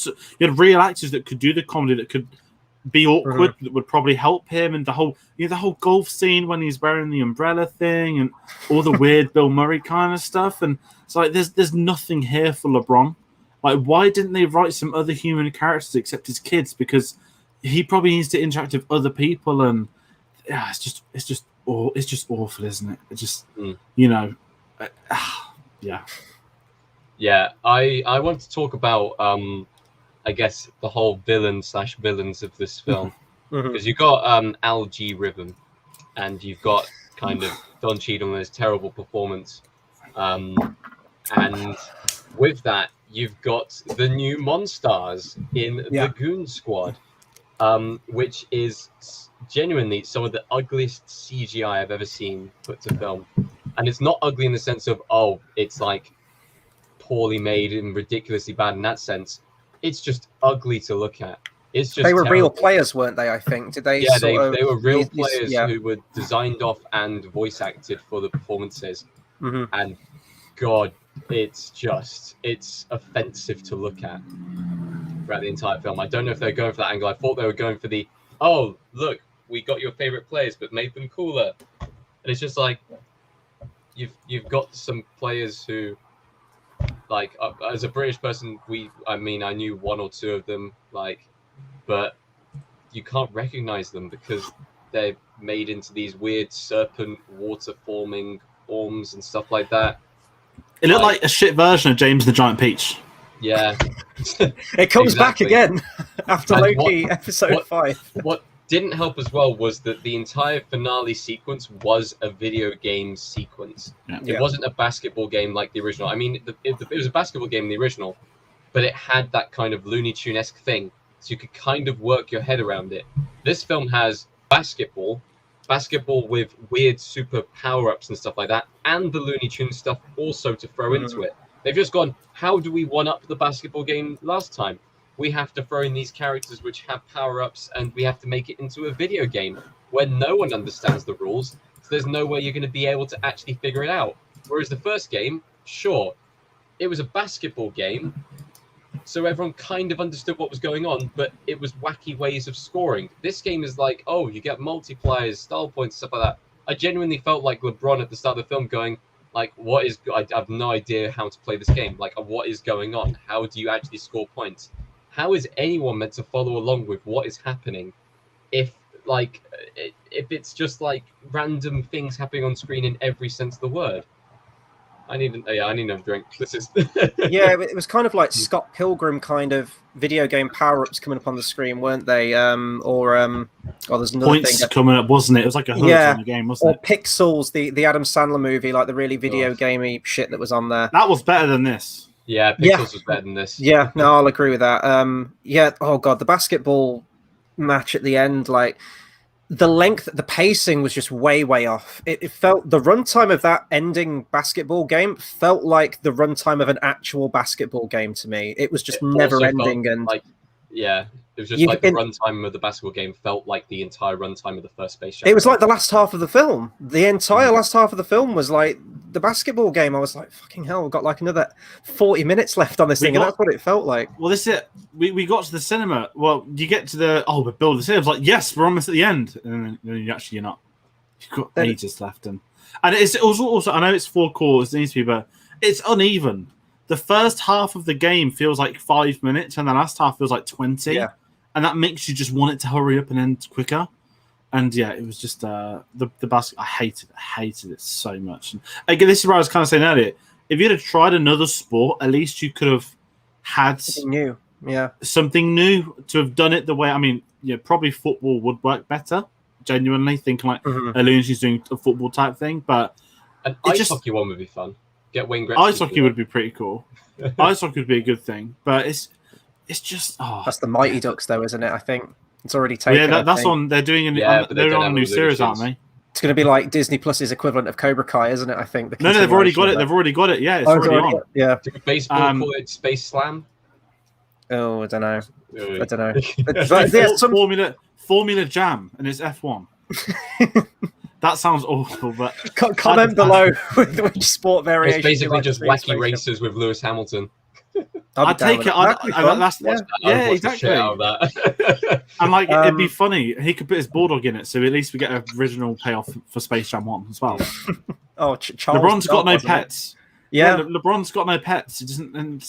S2: real actors that could do the comedy, that could be awkward, that would probably help him, and the whole golf scene when he's wearing the umbrella thing and all the weird Bill Murray kind of stuff. And it's like there's nothing here for LeBron. Why didn't they write some other human characters except his kids? Because he probably needs to interact with other people, and it's just awful, isn't it? It just yeah.
S3: Yeah, I want to talk about I guess the whole villains of this film, because you've got Al G. Rhythm, and you've got kind of Don Cheadle and his terrible performance, and with that you've got the new Monstars in the Toon Squad, which is genuinely some of the ugliest CGI I've ever seen put to film. And it's not ugly in the sense of, it's poorly made and ridiculously bad in that sense. It's just ugly to look at. It's just
S1: they were
S3: terrible.
S1: real players, weren't they? I think did they?
S3: Yeah, they were real players who were designed off and voice acted for the performances. And God, it's offensive to look at throughout the entire film. I don't know if they're going for that angle. I thought they were going for the, look, we got your favorite players but made them cooler. And it's just like you've got some players who, as a British person, I knew one or two of them, but you can't recognize them because they're made into these weird serpent water forming orms and stuff like that.
S2: It looked like a shit version of James the Giant Peach.
S3: Yeah.
S1: It comes back again after Loki episode 5.
S3: What didn't help as well was that the entire finale sequence was a video game sequence. Yeah. It wasn't a basketball game like the original. It was a basketball game in the original, but it had that kind of Looney Tune-esque thing, so you could kind of work your head around it. This film has basketball with weird super power-ups and stuff like that, and the Looney Tune stuff also to throw into it. They've just gone, how do we one-up the basketball game last time? We have to throw in these characters which have power-ups, and we have to make it into a video game where no one understands the rules, so there's no way you're going to be able to actually figure it out. Whereas the first game, sure, it was a basketball game, so everyone kind of understood what was going on, but it was wacky ways of scoring. This game is like, oh, you get multipliers, style points, stuff like that. I genuinely felt like LeBron at the start of the film going, like, what is... I have no idea how to play this game. Like, what is going on? How do you actually score points? How is anyone meant to follow along with what is happening if it's just, like, random things happening on screen in every sense of the word? I need another drink. This is...
S1: Yeah, it was kind of like Scott Pilgrim kind of video game power-ups coming up on the screen, weren't they? There's another
S2: Points
S1: thing.
S2: coming up, wasn't it? It was like a HUD on the game, wasn't it?
S1: Or Pixels, the Adam Sandler movie, like the really video gamey shit that was on there.
S2: That was better than this.
S3: Yeah, Pixels was better than this.
S1: Yeah, no, I'll agree with that. Oh god, the basketball match at the end, like the pacing was just way off. It felt, the runtime of that ending basketball game felt like the runtime of an actual basketball game to me. It was just never ending, and
S3: it was just like the runtime of the basketball game felt like the entire runtime of the first Space Jam.
S1: It was like the last half of the film. The entire last half of the film was like the basketball game. I was like, fucking hell, we've got like another 40 minutes left on this thing, and that's what it felt like.
S2: Well, this is it. We got to the cinema. Well, you get to the we're building the cinema. I was like, yes, we're almost at the end, and then you're not. You've got ages left, and it's also I know it's 4 quarters, it needs to be, but it's uneven. The first half of the game feels like 5 minutes, and the last half feels like 20. Yeah. And that makes you just want it to hurry up and end quicker. And yeah, it was just the basket. I hated it so much. And again, this is what I was kind of saying earlier. If you'd have tried another sport, at least you could have had something new to have done it the way. I mean, probably football would work better. Genuinely thinking like Looney's doing a football type thing, but
S3: an ice hockey one would be fun. Get Wayne Gretzky.
S2: Ice hockey would be pretty cool. Ice hockey would be a good thing, but it's just
S1: that's the Mighty Ducks, though, isn't it? I think it's already taken.
S2: Yeah, that's on. They're doing they're on a new series, aren't they?
S1: It's going to be like Disney Plus's equivalent of Cobra Kai, isn't it? I think.
S2: No, they've already got it. They've already got it. Yeah, it's already on.
S1: Yeah.
S3: Did baseball call it Space Slam?
S1: Oh, I don't know. I don't know.
S2: Formula Jam, and it's F1. That sounds awful, but
S1: comment below with which sport variation.
S3: It's basically just wacky races with Lewis Hamilton.
S2: I'd take it. Exactly. And like, it'd be funny. He could put his bulldog in it, so at least we get an original payoff for Space Jam 1 as well.
S1: Charles
S2: LeBron's got no pets.
S1: Yeah,
S2: LeBron's got no pets. He doesn't, and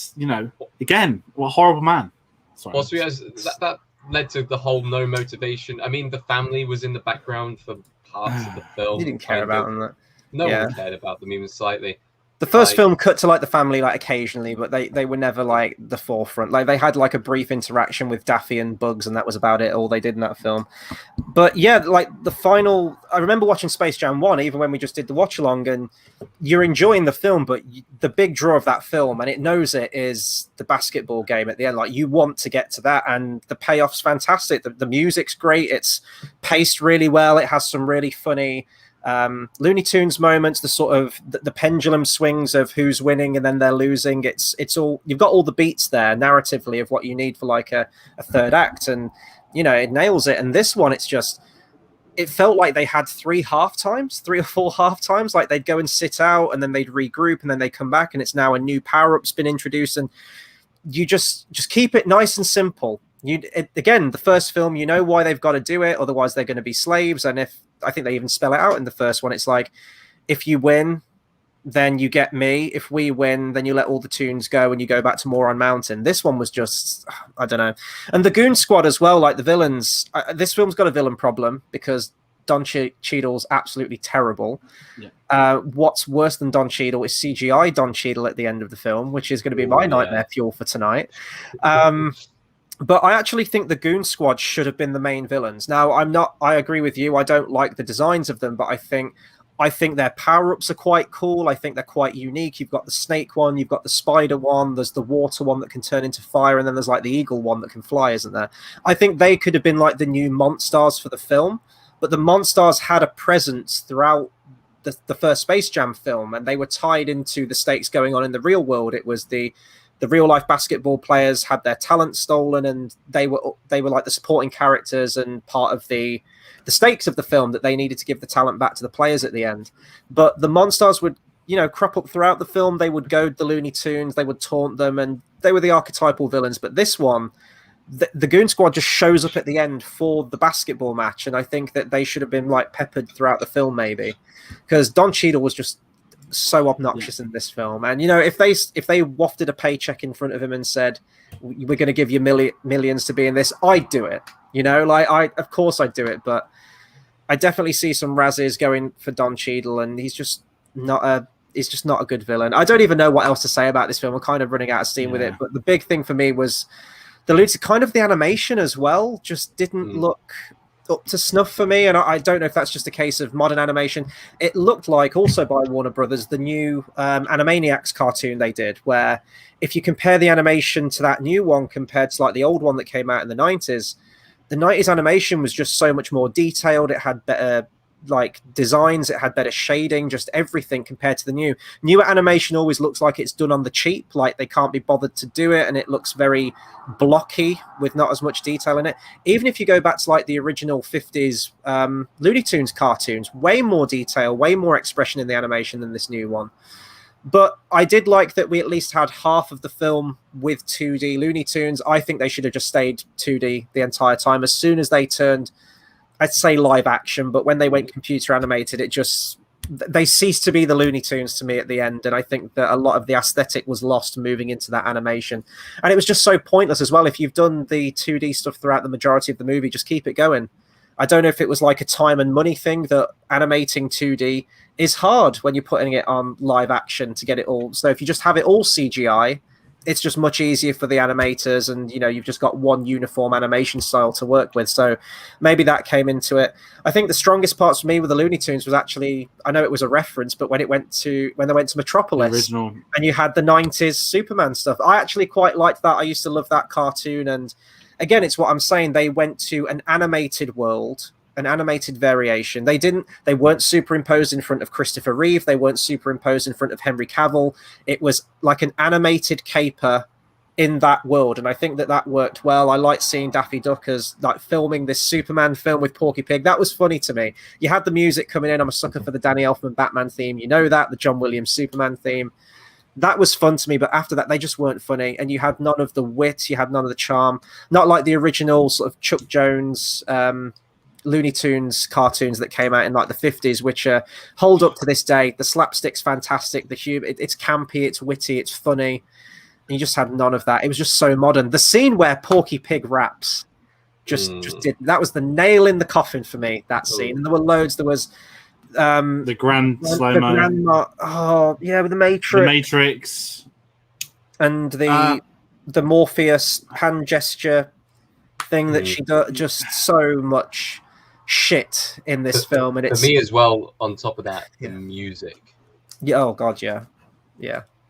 S2: again, what a horrible man. Sorry.
S3: Also, that led to the whole no motivation. I mean, the family was in the background for parts of the film.
S1: You didn't care about them.
S3: No one cared about them even slightly.
S1: The first film cut to like the family like occasionally, but they were never like the forefront. Like they had like a brief interaction with Daffy and Bugs, and that was about it. All they did in that film. But yeah, like the final. I remember watching Space Jam 1, even when we just did the watch along, and you're enjoying the film, but the big draw of that film, and it knows it, is the basketball game at the end. Like you want to get to that, and the payoff's fantastic. The music's great. It's paced really well. It has some really funny Looney Tunes moments, the sort of the pendulum swings of who's winning and then they're losing. It's all, you've got all the beats there narratively of what you need for like a third act, and it nails it. And this one, it felt like they had 3 or 4 half times. Like they'd go and sit out, and then they'd regroup, and then they come back, and it's now a new power-up's been introduced, and you just keep it nice and simple. Again, the first film, why they've got to do it, otherwise they're going to be slaves. And I think they even spell it out in the first one. It's like, if you win, then you get me. If we win, then you let all the tunes go and you go back to Moron Mountain. This one was just, I don't know. And the Goon Squad as well, like the villains. This film's got a villain problem because Don Cheadle's absolutely terrible. Yeah. What's worse than Don Cheadle is CGI Don Cheadle at the end of the film, which is going to be my nightmare fuel for tonight. But I actually think the Goon Squad should have been the main villains. Now, I agree with you. I don't like the designs of them, but I think their power-ups are quite cool. I think they're quite unique. You've got the snake one, you've got the spider one, there's the water one that can turn into fire, and then there's like the eagle one that can fly, isn't there? I think they could have been like the new Monstars for the film, but the Monstars had a presence throughout the first Space Jam film, and they were tied into the stakes going on in the real world. It was the real life basketball players had their talent stolen, and they were like the supporting characters and part of the stakes of the film, that they needed to give the talent back to the players at the end. But the Monstars would, crop up throughout the film. They would goad the Looney Tunes, they would taunt them, and they were the archetypal villains. But this one, the Goon Squad just shows up at the end for the basketball match, and I think that they should have been like peppered throughout the film, maybe, because Don Cheadle was just so obnoxious in this film. And if they wafted a paycheck in front of him and said, "We're going to give you millions to be in this," I'd do it. Of course I'd do it. But I definitely see some razzes going for Don Cheadle, and he's just not a good villain. I don't even know what else to say about this film. I'm kind of running out of steam with it. But the big thing for me was the animation as well just didn't look up to snuff for me, and I don't know if that's just a case of modern animation. It looked like, also by Warner Brothers, the new Animaniacs cartoon they did, where if you compare the animation to that new one compared to like the old one that came out in the 90s, the 90s animation was just so much more detailed. It had better like designs, it had better shading, just everything compared to the newer animation always looks like it's done on the cheap, like they can't be bothered to do it, and it looks very blocky with not as much detail in it. Even if you go back to like the original 50s Looney Tunes cartoons, way more detail, way more expression in the animation than this new one. But I did like that we at least had half of the film with 2D Looney Tunes. I think they should have just stayed 2D the entire time. As soon as they turned, I'd say live action, but when they went computer animated, they ceased to be the Looney Tunes to me at the end. And I think that a lot of the aesthetic was lost moving into that animation. And it was just so pointless as well. If you've done the 2D stuff throughout the majority of the movie, just keep it going. I don't know if it was like a time and money thing that animating 2D is hard when you're putting it on live action to get it all. So if you just have it all CGI, it's just much easier for the animators, and you've just got one uniform animation style to work with. So maybe that came into it. I think the strongest parts for me with the Looney Tunes was actually, I know it was a reference, but when they went to Metropolis,
S2: original,
S1: and you had the 90s Superman stuff, I actually quite liked that. I used to love that cartoon, and again, it's what I'm saying. They went to an animated world, an animated variation. They weren't superimposed in front of Christopher Reeve. They weren't superimposed in front of Henry Cavill. It was like an animated caper in that world, and I think that worked well. I liked seeing Daffy Duck as like filming this Superman film with Porky Pig. That was funny to me. You had the music coming in. I'm a sucker for the Danny Elfman Batman theme. The John Williams Superman theme. That was fun to me, but after that, they just weren't funny, and you had none of the wit, you had none of the charm. Not like the original sort of Chuck Jones Looney Tunes cartoons that came out in like the 50s, which hold up to this day. The slapstick's fantastic, the humor, it's campy, it's witty, it's funny, and you just had none of that. It was just so modern. The scene where Porky Pig raps just did, that was the nail in the coffin for me, that scene. And there were loads. There was
S2: the grand slow-mo,
S1: with the Matrix, and the Morpheus hand gesture thing that she does, just so much shit in this film. And it's
S3: for me as well, on top of that, the music.
S1: Oh god, yeah.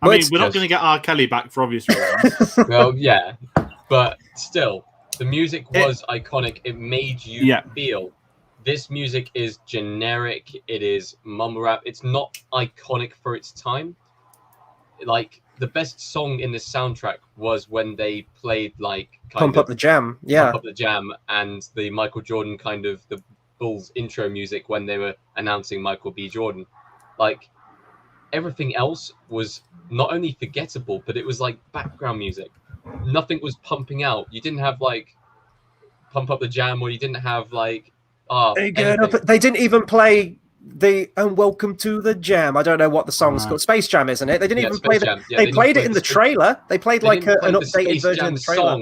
S2: I mean, we're not going to get R. Kelly back for obvious reasons.
S3: Well, yeah, but still, the music was iconic. It made you feel. This music is generic. It is mumble rap. It's not iconic for its time. The best song in this soundtrack was when they played
S1: Pump Up the Jam. Yeah.
S3: Pump Up the Jam, and the Michael Jordan kind of the Bulls intro music when they were announcing Michael B. Jordan. Everything else was not only forgettable, but it was like background music. Nothing was pumping out. You didn't have Pump Up the Jam, or you didn't have
S1: they didn't even play the Welcome to the Jam. I don't know what the song's called. Space Jam, isn't it? They didn't even play they played it in the trailer. They played an updated version of the trailer.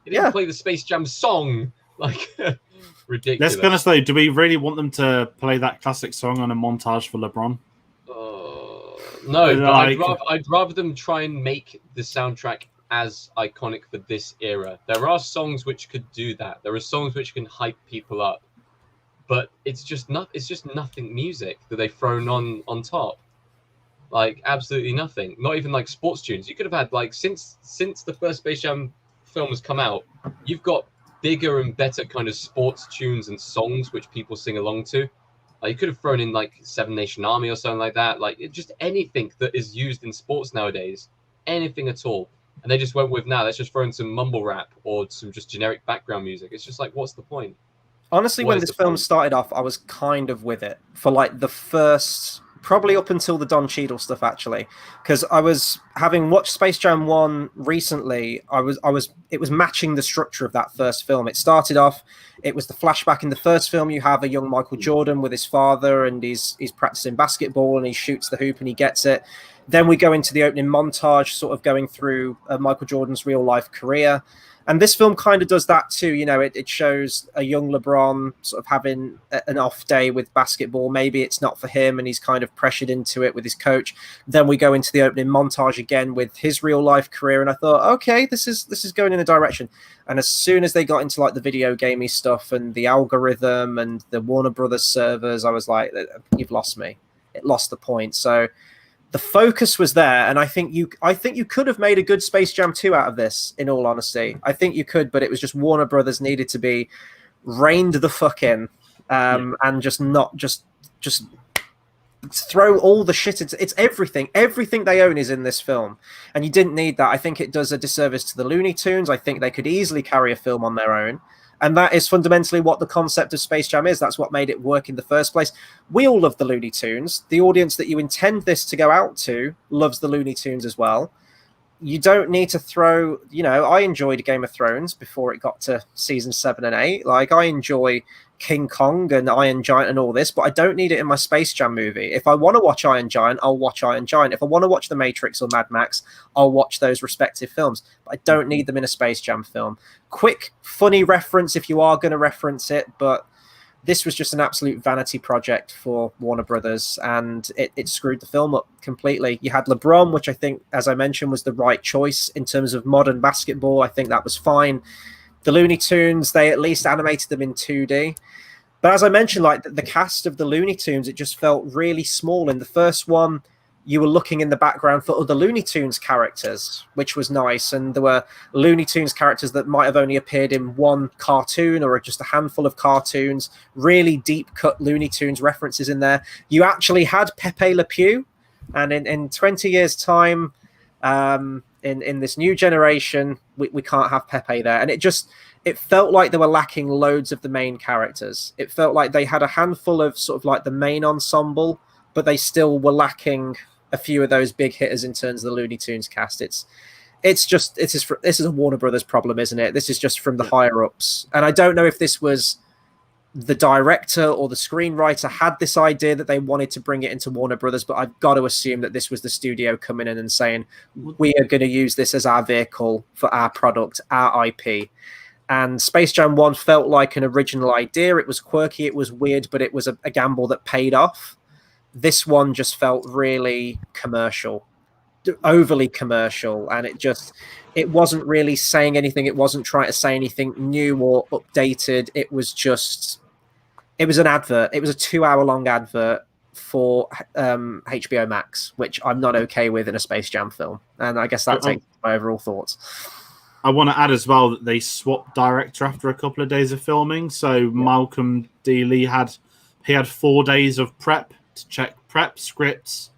S3: They didn't play the Space Jam song. Ridiculous.
S2: Let's be honest though, do we really want them to play that classic song on a montage for LeBron?
S3: No, but I'd rather them try and make the soundtrack as iconic for this era. There are songs which could do that. There are songs which can hype people up. But it's just nothing music that they've thrown on top. Absolutely nothing. Not even sports tunes. You could have had since the first Space Jam film has come out, you've got bigger and better kind of sports tunes and songs which people sing along to. You could have thrown in Seven Nation Army or something like that. Just anything that is used in sports nowadays, anything at all. And they just went with let's just throw in some mumble rap or some just generic background music. It's just what's the point?
S1: Honestly, when this film started off, I was kind of with it for the first probably up until the Don Cheadle stuff, actually, because I was having watched Space Jam 1 recently. It was matching the structure of that first film. It started off, it was the flashback in the first film. You have a young Michael Jordan with his father, and he's practicing basketball, and he shoots the hoop and he gets it. Then we go into the opening montage, sort of going through Michael Jordan's real life career. And this film kind of does that too. You know, it shows a young LeBron sort of having an off day with basketball. Maybe it's not for him and he's kind of pressured into it with his coach. Then we go into the opening montage again with his real life career. And I thought, okay, this is going in a direction. And as soon as they got into like the video gamey stuff and the algorithm and the Warner Brothers servers, I was like, you've lost me. It lost the point. So the focus was there, and I think you could have made a good Space Jam 2 out of this, in all honesty. I think you could, but it was just Warner Brothers needed to be reined the fuck in, and just throw all the shit into it's everything. Everything they own is in this film, and you didn't need that. I think it does a disservice to the Looney Tunes. I think they could easily carry a film on their own. And that is fundamentally what the concept of Space Jam is. That's what made it work in the first place. We all love the Looney Tunes. The audience that you intend this to go out to loves the Looney Tunes as well. You don't need to throw, you know, I enjoyed Game of Thrones before it got to season 7 and 8. Like, I enjoy King Kong and Iron Giant and all this, but I don't need it in my Space Jam movie. If I want to watch Iron Giant, I'll watch Iron Giant. If I want to watch The Matrix or Mad Max, I'll watch those respective films. But I don't need them in a Space Jam film. Quick, funny reference if you are going to reference it, but this was just an absolute vanity project for Warner Brothers, and it screwed the film up completely. You had LeBron, which I think, as I mentioned, was the right choice in terms of modern basketball. I think that was fine. The Looney Tunes, they at least animated them in 2D. But as I mentioned, like the cast of the Looney Tunes, it just felt really small. In the first one, you were looking in the background for other Looney Tunes characters, which was nice. And there were Looney Tunes characters that might have only appeared in one cartoon or just a handful of cartoons, really deep-cut Looney Tunes references in there. You actually had Pepe Le Pew, and in 20 years' time, in this new generation, we can't have Pepe there. And it felt like they were lacking loads of the main characters. It felt like they had a handful of sort of like the main ensemble, but they still were lacking a few of those big hitters in terms of the Looney Tunes cast. This is a Warner Brothers problem, isn't it? This is just from the higher ups. And I don't know if this was the director or the screenwriter had this idea that they wanted to bring it into Warner Brothers, but I've got to assume that this was the studio coming in and saying, we are going to use this as our vehicle for our product, our IP. And Space Jam 1 felt like an original idea. It was quirky, it was weird, but it was a gamble that paid off. This one just felt really commercial, overly commercial, and it wasn't really saying anything. It wasn't trying to say anything new or updated. It was an advert. It was a 2-hour-long advert for HBO Max, which I'm not okay with in a Space Jam film. And I guess that takes my overall thoughts.
S2: I want to add as well that they swapped director after a couple of days of filming. So Malcolm D. Lee had 4 days of prep to check prep scripts,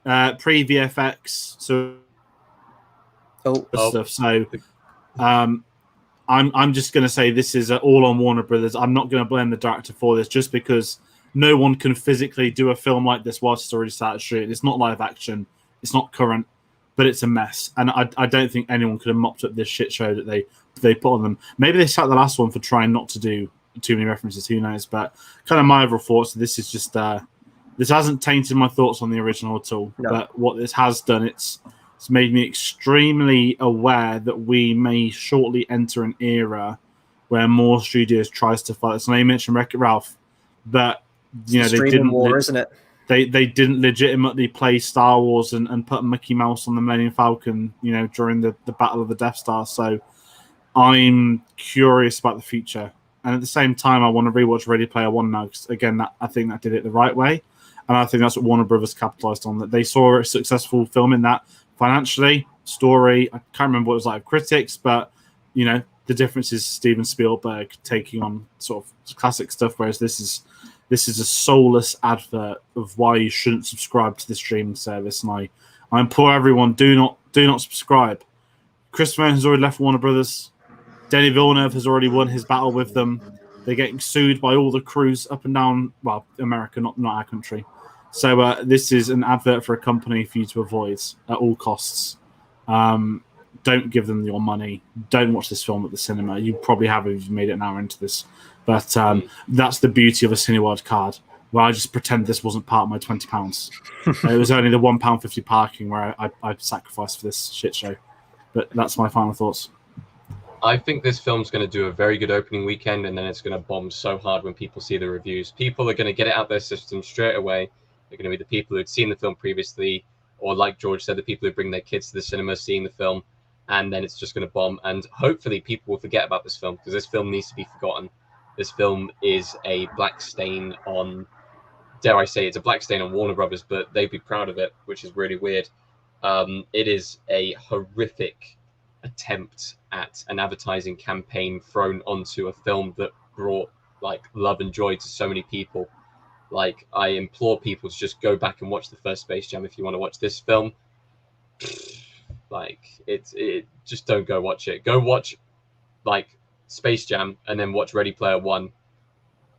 S2: pre-VFX, stuff. So I'm just going to say this is all on Warner Brothers. I'm not going to blame the director for this, just because no one can physically do a film like this whilst it's already started shooting. It's not live action. It's not current, but it's a mess. And I don't think anyone could have mopped up this shit show that they put on them. Maybe they sat the last one for trying not to do too many references. Who knows? But kind of my overall thoughts. This is just this hasn't tainted my thoughts on the original at all. No. But what this has done, it's made me extremely aware that we may shortly enter an era where more studios tries to fight. So you mentioned Wreck-It Ralph, but they didn't. War, isn't it? They didn't legitimately play Star Wars and put Mickey Mouse on the Millennium Falcon, during the Battle of the Death Star. So I'm curious about the future, and at the same time, I want to rewatch Ready Player One now. Because again, I think that did it the right way, and I think that's what Warner Brothers capitalized on. That they saw a successful film in that. Financially, story, I can't remember what it was like with critics, but the difference is Steven Spielberg taking on sort of classic stuff, whereas this is a soulless advert of why you shouldn't subscribe to the streaming service. And I implore everyone, do not subscribe. Christopher Nolan has already left Warner Brothers. Denis Villeneuve has already won his battle with them. They're getting sued by all the crews up and down, well, America, not our country. So this is an advert for a company for you to avoid at all costs. Don't give them your money. Don't watch this film at the cinema. You probably have if you've made it an hour into this. But that's the beauty of a Cineworld card, where I just pretend this wasn't part of my £20. It was only the £1.50 parking where I sacrificed for this shit show. But that's my final thoughts.
S3: I think this film's going to do a very good opening weekend, and then it's going to bomb so hard when people see the reviews. People are going to get it out their system straight away. They're going to be the people who had seen the film previously, or like George said, the people who bring their kids to the cinema seeing the film, and then it's just going to bomb. And hopefully people will forget about this film, because this film needs to be forgotten. This film is a black stain on, dare I say, it's a black stain on Warner Brothers, but they'd be proud of it, which is really weird. It is a horrific attempt at an advertising campaign thrown onto a film that brought like love and joy to so many people. Like, I implore people to just go back and watch the first Space Jam if you want to watch this film. Like, it just don't go watch it. Go watch like Space Jam and then watch Ready Player One,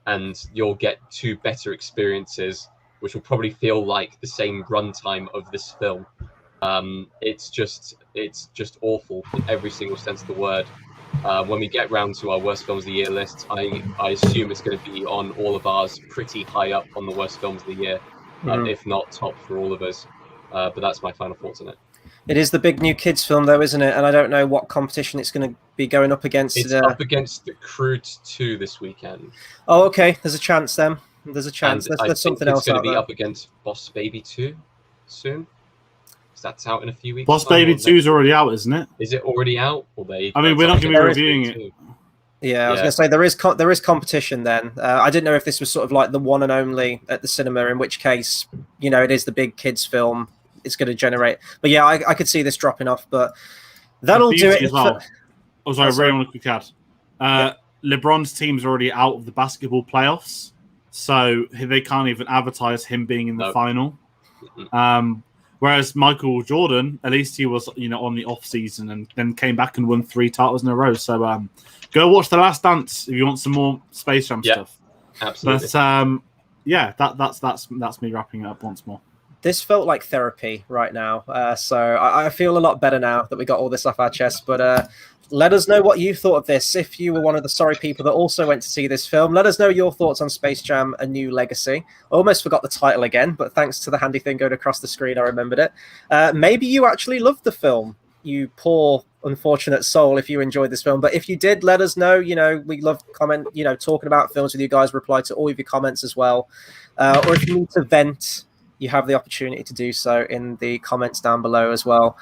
S3: and you'll get two better experiences, which will probably feel like the same runtime of this film. It's just awful in every single sense of the word. When we get round to our worst films of the year list, I assume it's going to be on all of ours, pretty high up on the worst films of the year, if not top for all of us. But that's my final thoughts on it.
S1: It is the big new kids film, though, isn't it? And I don't know what competition it's going to be going up against.
S3: It's up against The Crude 2 this weekend.
S1: Oh, okay. There's a chance then. There's a chance. There's something else.
S3: It's going to be up against Boss Baby 2 soon. That's out in a few weeks.
S2: Boss Baby 2 is already out, isn't it?
S3: Is it already out? Or
S2: I mean, we're not going to be reviewing it.
S1: Yeah, I was going to say there is competition then. I didn't know if this was sort of like the one and only at the cinema, in which case, it is the big kids film. It's going to generate. But yeah, I could see this dropping off, but that'll do it.
S2: As well. Oh, sorry, really want a quick add. LeBron's team's already out of the basketball playoffs, so they can't even advertise him being in the final. Whereas Michael Jordan, at least he was, on the off season and then came back and won 3 titles in a row. So go watch The Last Dance if you want some more Space Jam stuff.
S3: Absolutely.
S2: But that's me wrapping it up once more.
S1: This felt like therapy right now. So I feel a lot better now that we got all this off our chest. But let us know what you thought of this. If you were one of the sorry people that also went to see this film, let us know your thoughts on Space Jam: A New Legacy. I almost forgot the title again, but thanks to the handy thing going across the screen, I remembered it. Maybe you actually loved the film, you poor unfortunate soul, if you enjoyed this film. But if you did, let us know. We love talking about films with you guys. Reply to all of your comments as well. Or if you need to vent, you have the opportunity to do so in the comments down below as well.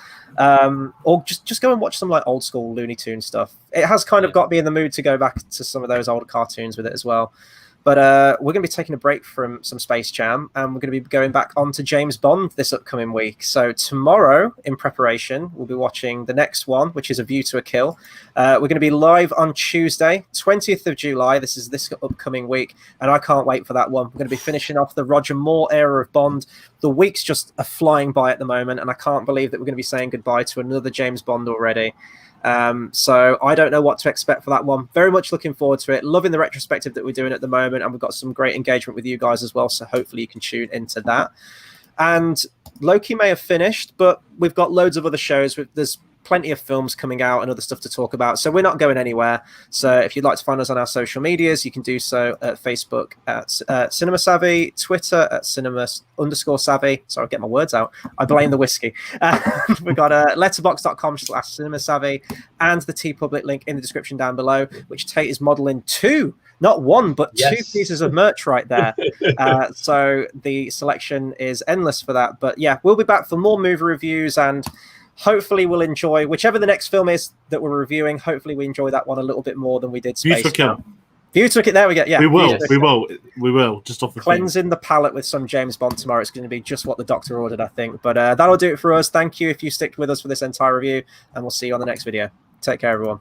S1: Or just go and watch some like old school Looney Tunes stuff. It has kind of got me in the mood to go back to some of those old cartoons with it as well. But we're going to be taking a break from some Space Jam, and we're going to be going back on to James Bond this upcoming week. So tomorrow, in preparation, we'll be watching the next one, which is A View to a Kill. We're going to be live on Tuesday, 20th of July. This is this upcoming week, and I can't wait for that one. We're going to be finishing off the Roger Moore era of Bond. The weeks just are flying by at the moment, and I can't believe that we're going to be saying goodbye to another James Bond already. So I don't know what to expect for that one. Very much looking forward to it. Loving the retrospective that we're doing at the moment, and we've got some great engagement with you guys as well, so hopefully you can tune into that. And Loki may have finished, but we've got loads of other shows. There's plenty of films coming out and other stuff to talk about, so we're not going anywhere. So if you'd like to find us on our social medias, you can do so at Facebook at Cinema Savvy, Twitter at Cinema_Savvy. Sorry, I'll get my words out. I blame the whiskey. We've got letterbox.com/Cinema Savvy and the TeePublic link in the description down below, which Tate is modeling 2, not 1, but 2 pieces of merch right there. So the selection is endless for that. But yeah, we'll be back for more movie reviews, and hopefully we'll enjoy whichever the next film is that we're reviewing. Hopefully we enjoy that one a little bit more than we did Space Jam. View to a Kill. There we go. Yeah,
S2: we will. Just off the
S1: cleansing the palate with some James Bond tomorrow. It's going to be just what the doctor ordered, I think. But that'll do it for us. Thank you if you stick with us for this entire review, and we'll see you on the next video. Take care, everyone.